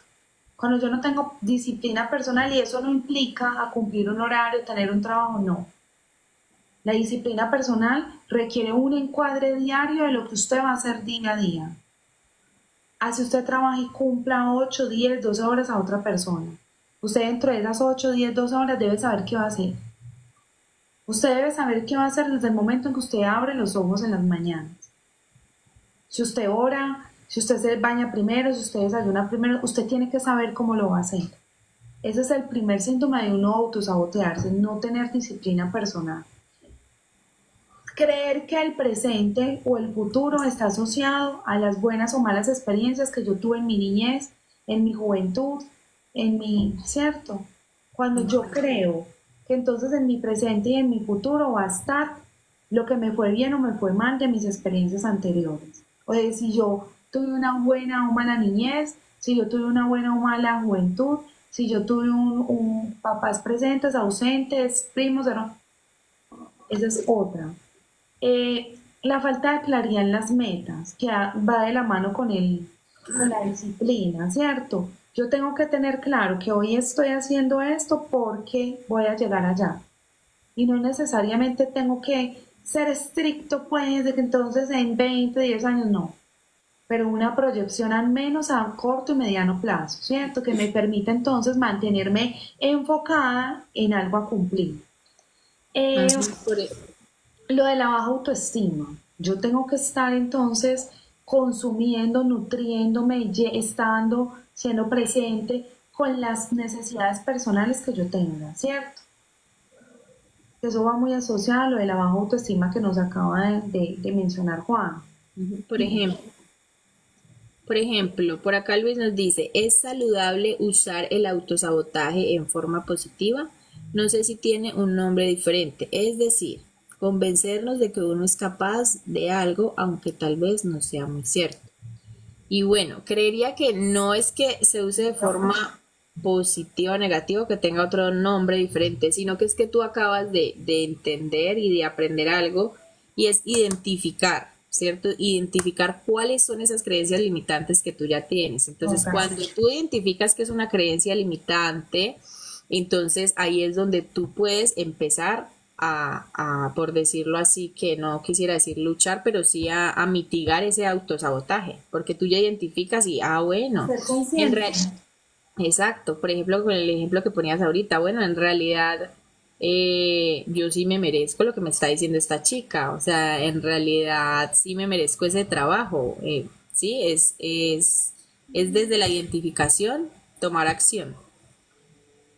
S2: Cuando yo no tengo disciplina personal y eso no implica a cumplir un horario, tener un trabajo, no. La disciplina personal requiere un encuadre diario de lo que usted va a hacer día a día. Así usted trabaja y cumpla 8, 10, 12 horas a otra persona. Usted dentro de esas 8, 10, 12 horas debe saber qué va a hacer. Usted debe saber qué va a hacer desde el momento en que usted abre los ojos en las mañanas. Si usted ora, si usted se baña primero, si usted desayuna primero, usted tiene que saber cómo lo va a hacer. Ese es el primer síntoma de uno autosabotearse, no tener disciplina personal. Creer que el presente o el futuro está asociado a las buenas o malas experiencias que yo tuve en mi niñez, en mi juventud, ¿cierto? Cuando yo creo que entonces en mi presente y en mi futuro va a estar lo que me fue bien o me fue mal de mis experiencias anteriores. O de si yo tuve una buena o mala niñez, si yo tuve una buena o mala juventud, si yo tuve un papás presentes, ausentes, primos, ¿no? Esa es otra. La falta de claridad en las metas, que va de la mano con la disciplina, ¿cierto? Yo tengo que tener claro que hoy estoy haciendo esto porque voy a llegar allá. Y no necesariamente tengo que ser estricto, pues, de que entonces en 20, 10 años no. Pero una proyección al menos a corto y mediano plazo, ¿cierto? Que me permita entonces mantenerme enfocada en algo a cumplir. Eh,
S1: Ujú,
S2: lo de la baja autoestima. Yo tengo que estar entonces consumiendo, nutriéndome, estando, siendo presente con las necesidades personales que yo tenga, ¿cierto? Eso va muy asociado a lo de la baja autoestima que nos acaba de mencionar Juan.
S1: ujú. Por ejemplo, por acá Luis nos dice, ¿es saludable usar el autosabotaje en forma positiva? No sé si tiene un nombre diferente, es decir, convencernos de que uno es capaz de algo, aunque tal vez no sea muy cierto. Y bueno, creería que no es que se use de forma positiva o negativa, que tenga otro nombre diferente, sino que es que tú acabas de entender y de aprender algo y es identificar, ¿cierto? Identificar cuáles son esas creencias limitantes que tú ya tienes. Entonces,
S2: Total.
S1: cuando tú identificas que es una creencia limitante, entonces ahí es donde tú puedes empezar por decirlo así, que no quisiera decir luchar, pero sí a mitigar ese autosabotaje, porque tú ya identificas y, bueno,
S2: Ser
S1: en
S2: consciente.
S1: realidad, exacto, por ejemplo, con el ejemplo que ponías ahorita, bueno, en realidad yo sí me merezco lo que me está diciendo esta chica, o sea, en realidad sí me merezco ese trabajo, sí, es desde la identificación tomar acción.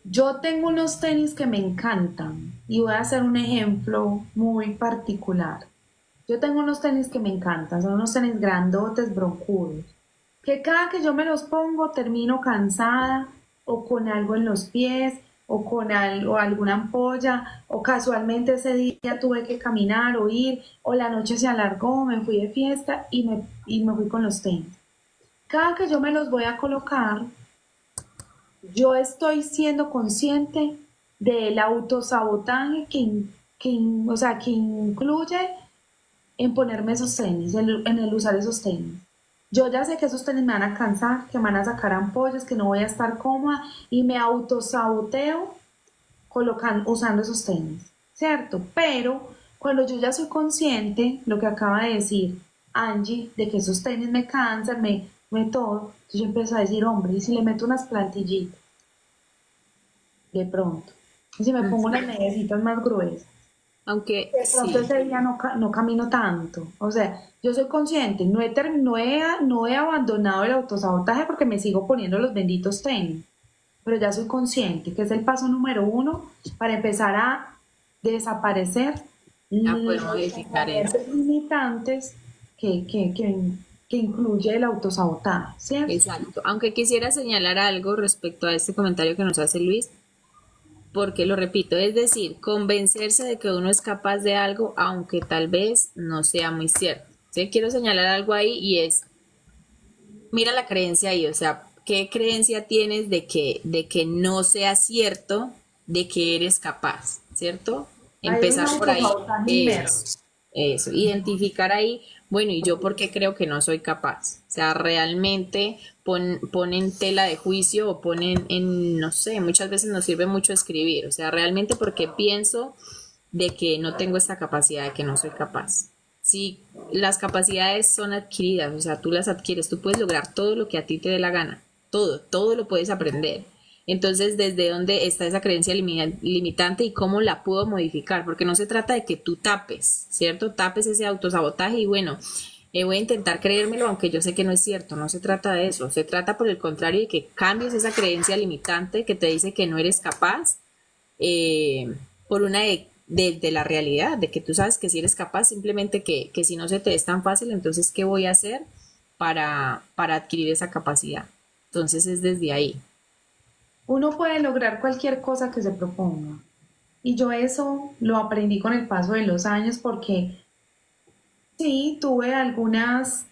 S2: Yo tengo unos tenis que me encantan y voy a hacer un ejemplo muy particular. Yo tengo unos tenis que me encantan, son unos tenis grandotes, broncudos, que cada que yo me los pongo termino cansada o con algo en los pies o con algo, alguna ampolla o casualmente ese día tuve que caminar o ir o la noche se alargó, me fui de fiesta y me fui con los tenis. Cada que yo me los voy a colocar, yo estoy siendo consciente del autosabotaje o sea, que incluye en ponerme esos tenis, en el usar esos tenis. Yo ya sé que esos tenis me van a cansar, que me van a sacar ampollas, que no voy a estar cómoda y me autosaboteo usando esos tenis, ¿cierto? Pero cuando yo ya soy consciente, lo que acaba de decir Angie, de que esos tenis me cansan, me todo, entonces yo empiezo a decir, hombre, y si le meto unas plantillitas, de pronto, y si me pongo unas mediecitas más gruesas,
S1: Aunque
S2: de pronto
S1: sí.
S2: ese día no camino tanto. O sea, yo soy consciente, no he abandonado el autosabotaje porque me sigo poniendo los benditos tenis, pero ya soy consciente que es el paso número uno para empezar a desaparecer
S1: A poder
S2: los
S1: modificar eso.
S2: pensamientos limitantes que incluye el autosabotaje, ¿cierto?
S1: Exacto. Aunque quisiera señalar algo respecto a este comentario que nos hace Luis, porque lo repito, es decir, convencerse de que uno es capaz de algo, aunque tal vez no sea muy cierto. ¿Sí? Quiero señalar algo ahí y es, mira la creencia ahí, o sea, ¿qué creencia tienes de que no sea cierto de que eres capaz? ¿Cierto?
S2: Hay un
S1: Empezar por ahí.
S2: autosabotaje inmerso.
S1: Eso, identificar ahí, bueno, ¿y yo por qué creo que no soy capaz? O sea, realmente ponen tela de juicio o ponen en, no sé, muchas veces nos sirve mucho escribir, o sea, realmente porque pienso de que no tengo esta capacidad, de que no soy capaz. Si las capacidades son adquiridas, o sea, tú las adquieres, tú puedes lograr todo lo que a ti te dé la gana, todo lo puedes aprender. Entonces, ¿desde dónde está esa creencia limitante y cómo la puedo modificar? Porque no se trata de que tú tapes, ¿cierto? Tapes ese autosabotaje y bueno, voy a intentar creérmelo, aunque yo sé que no es cierto. No se trata de eso. Se trata, por el contrario, de que cambies esa creencia limitante que te dice que no eres capaz por una de la realidad, de que tú sabes que si eres capaz, simplemente que si no se te es tan fácil, entonces, ¿qué voy a hacer para adquirir esa capacidad? Entonces, es desde ahí.
S2: Uno puede lograr cualquier cosa que se proponga. Y yo eso lo aprendí con el paso de los años porque sí, tuve algunas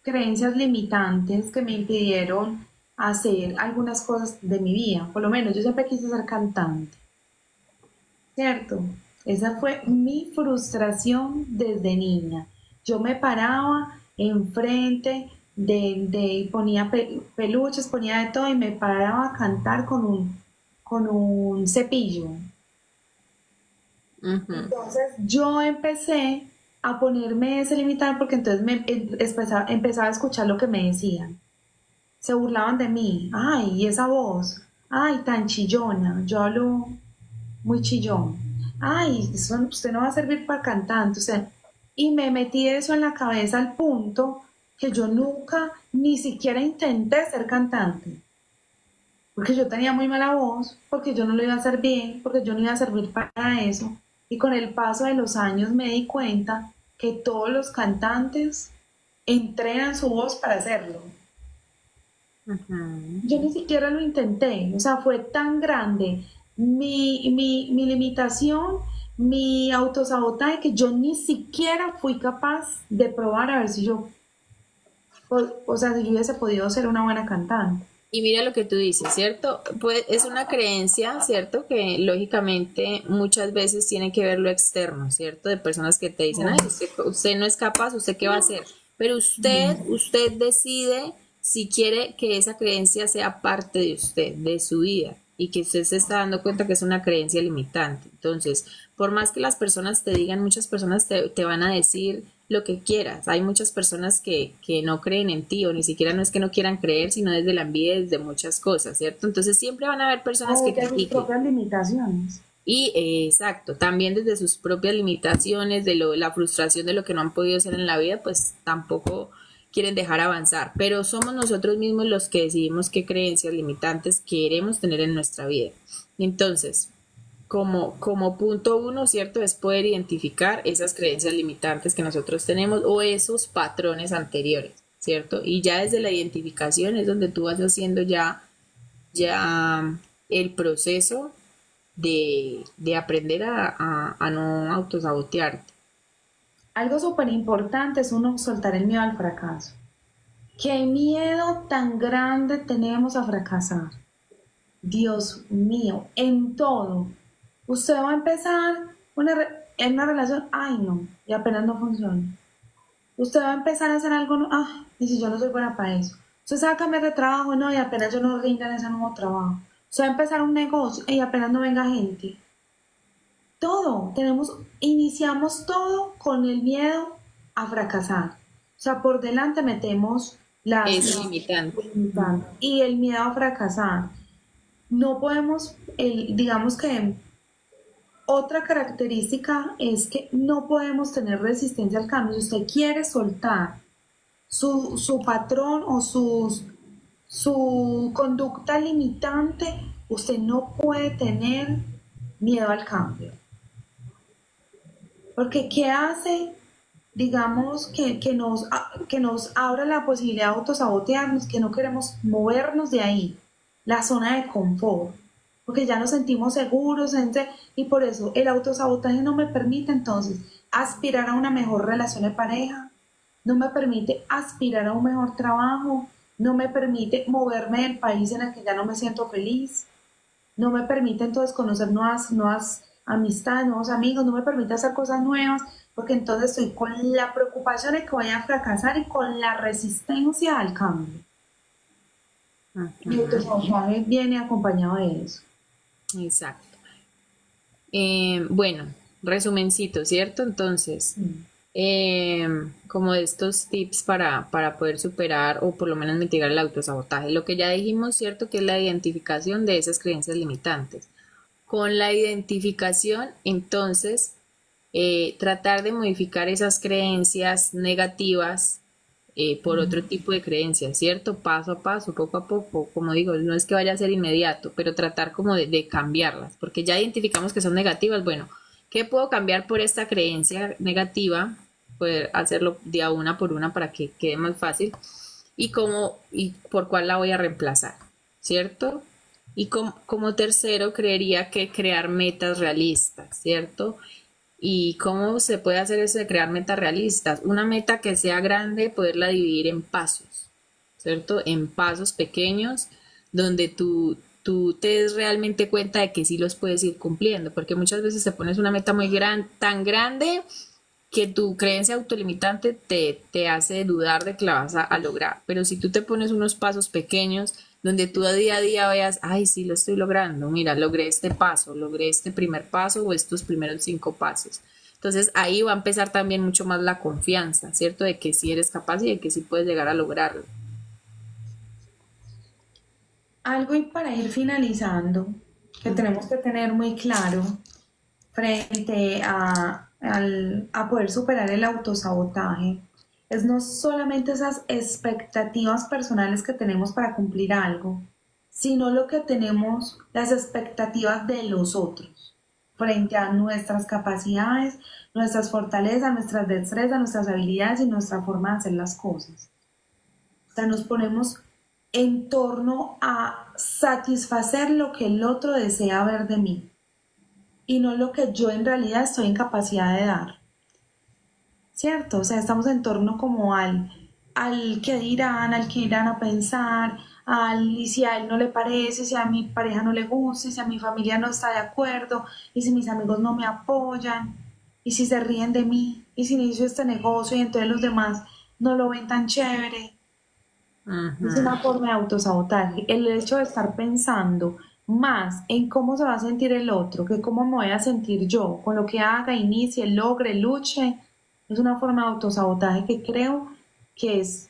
S2: creencias limitantes que me impidieron hacer algunas cosas de mi vida. Por lo menos yo siempre quise ser cantante, ¿cierto? Esa fue mi frustración desde niña. Yo me paraba enfrente ponía peluches, ponía de todo y me paraba a cantar con un cepillo.
S1: Ujú.
S2: Entonces yo empecé a ponerme ese limitante porque entonces empezaba a escuchar lo que me decían. Se burlaban de mí. Ay, y esa voz. Ay, tan chillona. Yo hablo muy chillón. Ay, usted no va a servir para cantante. Y me metí eso en la cabeza al punto que yo nunca ni siquiera intenté ser cantante. Porque yo tenía muy mala voz, porque yo no lo iba a hacer bien, porque yo no iba a servir para eso. Y con el paso de los años me di cuenta que todos los cantantes entrenan su voz para hacerlo.
S1: Ujú.
S2: Yo ni siquiera lo intenté, o sea, fue tan grande mi limitación, mi autosabotaje, que yo ni siquiera fui capaz de probar a ver si yo, o sea, si yo hubiese podido ser una buena cantante.
S1: Y mira lo que tú dices, ¿cierto? Pues es una creencia, ¿cierto? Que lógicamente muchas veces tiene que ver lo externo, ¿cierto? De personas que te dicen, ay, usted no es capaz, ¿usted qué va a hacer? Pero usted decide si quiere que esa creencia sea parte de usted, de su vida, y que usted se está dando cuenta que es una creencia limitante. Entonces, por más que las personas te digan, muchas personas te van a decir lo que quieras. Hay muchas personas que no creen en ti o ni siquiera no es que no quieran creer, sino desde la envidia, desde muchas cosas, ¿cierto? Entonces siempre van a haber personas
S2: O
S1: que
S2: de sus
S1: critiquen.
S2: propias limitaciones.
S1: Y exacto, también desde sus propias limitaciones, la frustración de lo que no han podido hacer en la vida, pues tampoco quieren dejar avanzar. Pero somos nosotros mismos los que decidimos qué creencias limitantes queremos tener en nuestra vida. Entonces, como punto uno, ¿cierto? Es poder identificar esas creencias limitantes que nosotros tenemos o esos patrones anteriores, ¿cierto? Y ya desde la identificación es donde tú vas haciendo ya el proceso de aprender a no autosabotearte.
S2: Algo súper importante es uno soltar el miedo al fracaso. ¿Qué miedo tan grande tenemos a fracasar? Dios mío, en todo. Usted va a empezar en una relación, ay no, y apenas no funciona. Usted va a empezar a hacer algo, no, ah, y si yo no soy buena para eso. Usted se va a cambiar de trabajo, no, y apenas yo no rinda en ese nuevo trabajo. Usted va a empezar un negocio, y apenas no venga gente. Todo, iniciamos todo con el miedo a fracasar. O sea, por delante metemos
S1: Es
S2: las
S1: limitante.
S2: limitantes y el miedo a fracasar. No podemos, digamos que otra característica es que no podemos tener resistencia al cambio. Si usted quiere soltar su patrón o su conducta limitante, usted no puede tener miedo al cambio. Porque ¿qué hace? Digamos que nos abra la posibilidad de autosabotearnos, que no queremos movernos de ahí, la zona de confort. porque ya nos sentimos seguros y por eso el autosabotaje no me permite entonces aspirar a una mejor relación de pareja, no me permite aspirar a un mejor trabajo, no me permite moverme del país en el que ya no me siento feliz, no me permite entonces conocer nuevas amistades, nuevos amigos, no me permite hacer cosas nuevas, porque entonces estoy con la preocupación de que voy a fracasar y con la resistencia al cambio. Y el
S1: Ujú,
S2: autosabotaje viene acompañado de eso.
S1: exacto. Bueno, resumencito, ¿cierto? Entonces,
S2: Mm.
S1: como de estos tips para poder superar o por lo menos mitigar el autosabotaje. Lo que ya dijimos, ¿cierto? Que es la identificación de esas creencias limitantes. Con la identificación, entonces, tratar de modificar esas creencias negativas por otro tipo de creencias, ¿cierto? Paso a paso, poco a poco, como digo, no es que vaya a ser inmediato, pero tratar como de cambiarlas, porque ya identificamos que son negativas, bueno, ¿qué puedo cambiar por esta creencia negativa? Poder hacerlo de a una por una para que quede más fácil y cómo y por cuál la voy a reemplazar, ¿cierto? Y como tercero, creería que crear metas realistas, ¿cierto? ¿Y cómo se puede hacer eso de crear metas realistas? Una meta que sea grande, poderla dividir en pasos, ¿cierto? En pasos pequeños donde tú te des realmente cuenta de que sí los puedes ir cumpliendo, porque muchas veces te pones una meta muy tan grande que tu creencia autolimitante te hace dudar de que la vas a lograr. Pero si tú te pones unos pasos pequeños donde tú a día veas, ay, sí, lo estoy logrando, mira, logré este paso, logré este primer paso o estos primeros 5 pasos. Entonces ahí va a empezar también mucho más la confianza, ¿cierto? De que sí eres capaz y de que sí puedes llegar a lograrlo.
S2: Algo y para ir finalizando, que tenemos que tener muy claro frente a poder superar el autosabotaje, es no solamente esas expectativas personales que tenemos para cumplir algo, sino lo que tenemos, las expectativas de los otros frente a nuestras capacidades, nuestras fortalezas, nuestras destrezas, nuestras habilidades y nuestra forma de hacer las cosas. O sea, nos ponemos en torno a satisfacer lo que el otro desea ver de mí y no lo que yo en realidad estoy en capacidad de dar, ¿cierto? O sea, estamos en torno como al que irán a pensar, y si a él no le parece, si a mi pareja no le gusta, si a mi familia no está de acuerdo, y si mis amigos no me apoyan, y si se ríen de mí, y si inicio este negocio y entonces los demás no lo ven tan chévere. Es
S1: Ujú.
S2: una forma de autosabotaje. El hecho de estar pensando más en cómo se va a sentir el otro que cómo me voy a sentir yo, con lo que haga, inicie, logre, luche, es una forma de autosabotaje que creo que es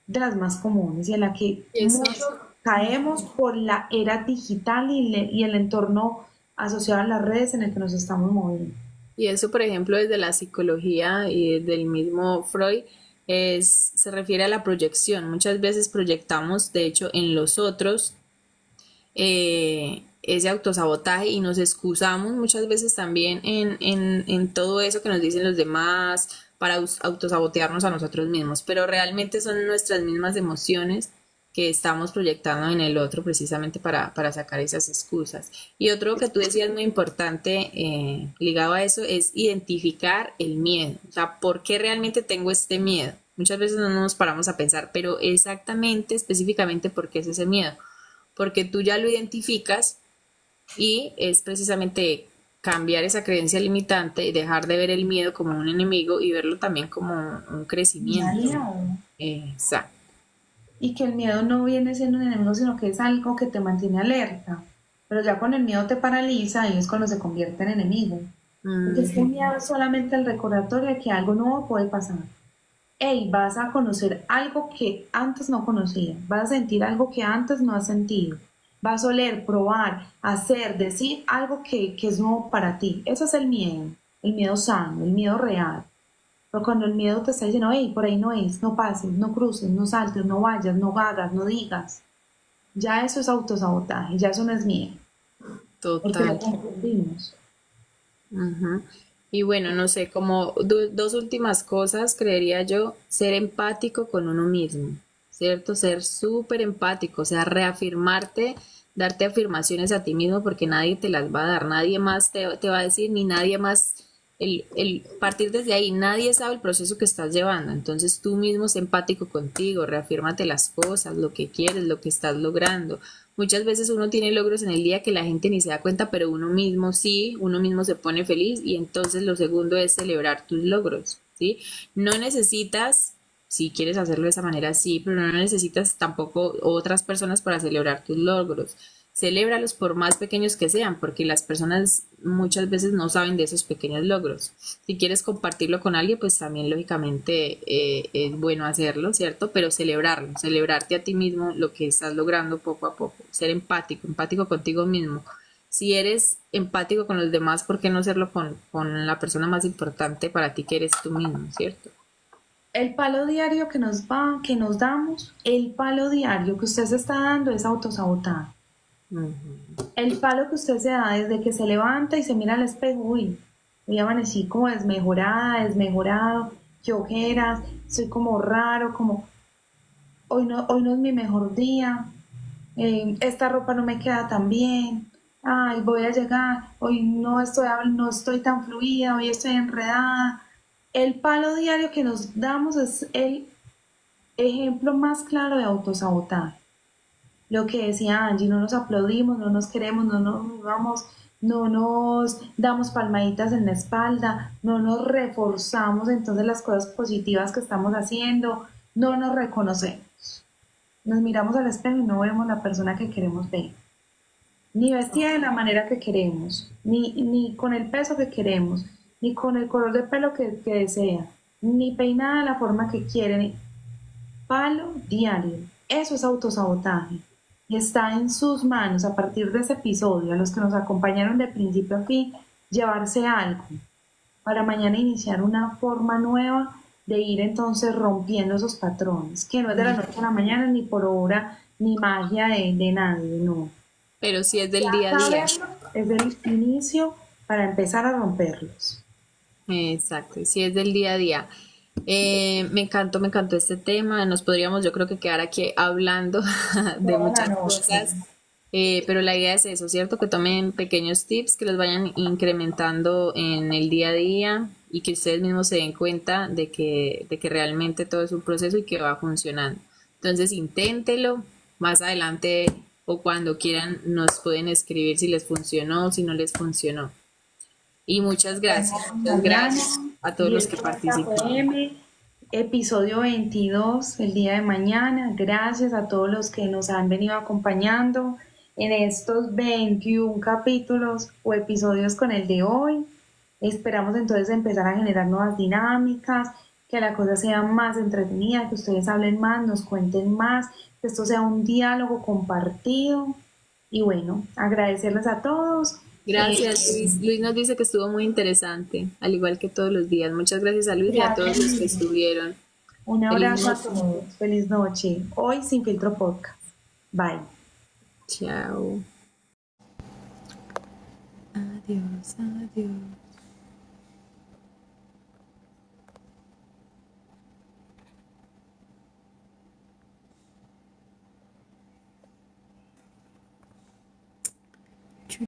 S2: de las más comunes y en la que
S1: Eso,
S2: muchos caemos por la era digital y el entorno asociado a las redes en el que nos estamos moviendo.
S1: y eso, por ejemplo, desde la psicología y desde el mismo Freud, se refiere a la proyección. Muchas veces proyectamos, de hecho, en los otros ese autosabotaje y nos excusamos muchas veces también en todo eso que nos dicen los demás para autosabotearnos a nosotros mismos, pero realmente son nuestras mismas emociones que estamos proyectando en el otro precisamente para sacar esas excusas. Y otro que tú decías muy importante ligado a eso es identificar el miedo, o sea, ¿por qué realmente tengo este miedo? Muchas veces no nos paramos a pensar, pero exactamente, específicamente, ¿por qué es ese miedo? Porque tú ya lo identificas y es precisamente cambiar esa creencia limitante y dejar de ver el miedo como un enemigo y verlo también como un
S2: Un
S1: crecimiento.
S2: aliado.
S1: Exacto.
S2: Y que el miedo no viene siendo un enemigo, sino que es algo que te mantiene alerta. Pero ya con el miedo te paraliza y es cuando se convierte en enemigo. Porque es que el
S1: Ujú.
S2: miedo es solamente el recordatorio de que algo nuevo puede pasar. Hey, vas a conocer algo que antes no conocías, vas a sentir algo que antes no has sentido, vas a oler, probar, hacer, decir algo que es nuevo para ti. Ese es el miedo sano, el miedo real. Pero cuando el miedo te está diciendo, hey, por ahí no es, no pases, no cruces, no saltes, no vayas, no hagas, no digas, ya eso es autosabotaje, ya eso no es miedo, porque lo
S1: Total.
S2: confundimos.
S1: Ujú. Y bueno, no sé, como dos últimas cosas, creería yo, ser empático con uno mismo, ¿cierto? Ser súper empático, o sea, reafirmarte, darte afirmaciones a ti mismo porque nadie te las va a dar, nadie más te va a decir, ni nadie más, partir desde ahí, nadie sabe el proceso que estás llevando, entonces tú mismo sé empático contigo, reafírmate las cosas, lo que quieres, lo que estás logrando. Muchas veces uno tiene logros en el día que la gente ni se da cuenta, pero uno mismo sí, uno mismo se pone feliz y entonces lo segundo es celebrar tus logros, ¿sí? No necesitas, si quieres hacerlo de esa manera, sí, pero no necesitas tampoco otras personas para celebrar tus logros. Celébralos por más pequeños que sean, porque las personas muchas veces no saben de esos pequeños logros. Si quieres compartirlo con alguien, pues también lógicamente es bueno hacerlo, ¿cierto? Pero celebrarlo, celebrarte a ti mismo lo que estás logrando poco a poco. Ser empático, empático contigo mismo. Si eres empático con los demás, ¿por qué no serlo con la persona más importante para ti que eres tú mismo, ¿cierto?
S2: El palo diario que nos damos, el palo diario que usted se está dando es autosabotaje. El palo que usted se da desde que se levanta y se mira al espejo, uy, hoy amanecí como desmejorada, desmejorado, qué ojeras, soy como raro, como hoy no es mi mejor día, esta ropa no me queda tan bien, ay, voy a llegar, hoy no estoy tan fluida, hoy estoy enredada. El palo diario que nos damos es el ejemplo más claro de autosabotaje. Lo que decía Angie, no nos aplaudimos, no nos queremos, no nos vamos, no nos damos palmaditas en la espalda, no nos reforzamos entonces las cosas positivas que estamos haciendo, no nos reconocemos. Nos miramos al espejo y no vemos la persona que queremos ver, ni vestida de la manera que queremos, ni con el peso que queremos, ni con el color de pelo que desea, ni peinada de la forma que quieren. Palo diario. Eso es autosabotaje. Y está en sus manos a partir de ese episodio, a los que nos acompañaron de principio a fin, llevarse algo para mañana iniciar una forma nueva de ir entonces rompiendo esos patrones, que no es de la noche a la mañana, ni por obra, ni magia de nadie, no.
S1: Pero si es del
S2: Ya
S1: día a día.
S2: saberlo es el inicio para empezar a romperlos.
S1: Exacto, si es del día a día. Me encantó este tema. Nos podríamos, yo creo que quedar aquí hablando de
S2: Toda la
S1: muchas
S2: noche.
S1: cosas, pero la idea es eso, ¿cierto? Que tomen pequeños tips que los vayan incrementando en el día a día y que ustedes mismos se den cuenta de que realmente todo es un proceso y que va funcionando. Entonces, inténtelo. Más adelante o cuando quieran nos pueden escribir si les funcionó o si no les funcionó. Y
S2: Bueno,
S1: muchas
S2: mañana,
S1: gracias a todos los que
S2: 10:30
S1: participaron.
S2: p.m., episodio 22, el día de mañana. Gracias a todos los que nos han venido acompañando en estos 21 capítulos o episodios con el de hoy. Esperamos entonces empezar a generar nuevas dinámicas, que la cosa sea más entretenida, que ustedes hablen más, nos cuenten más, que esto sea un diálogo compartido. Y bueno, agradecerles a todos.
S1: Gracias, Luis. Luis nos dice que estuvo muy interesante, al igual que todos los días. Muchas gracias a Luis y a todos los que
S2: Gracias.
S1: estuvieron.
S2: Un
S1: Feliz
S2: abrazo a
S1: noche.
S2: todos. Feliz noche. Hoy sin filtro podcast. Bye.
S1: Chao. Adiós, adiós.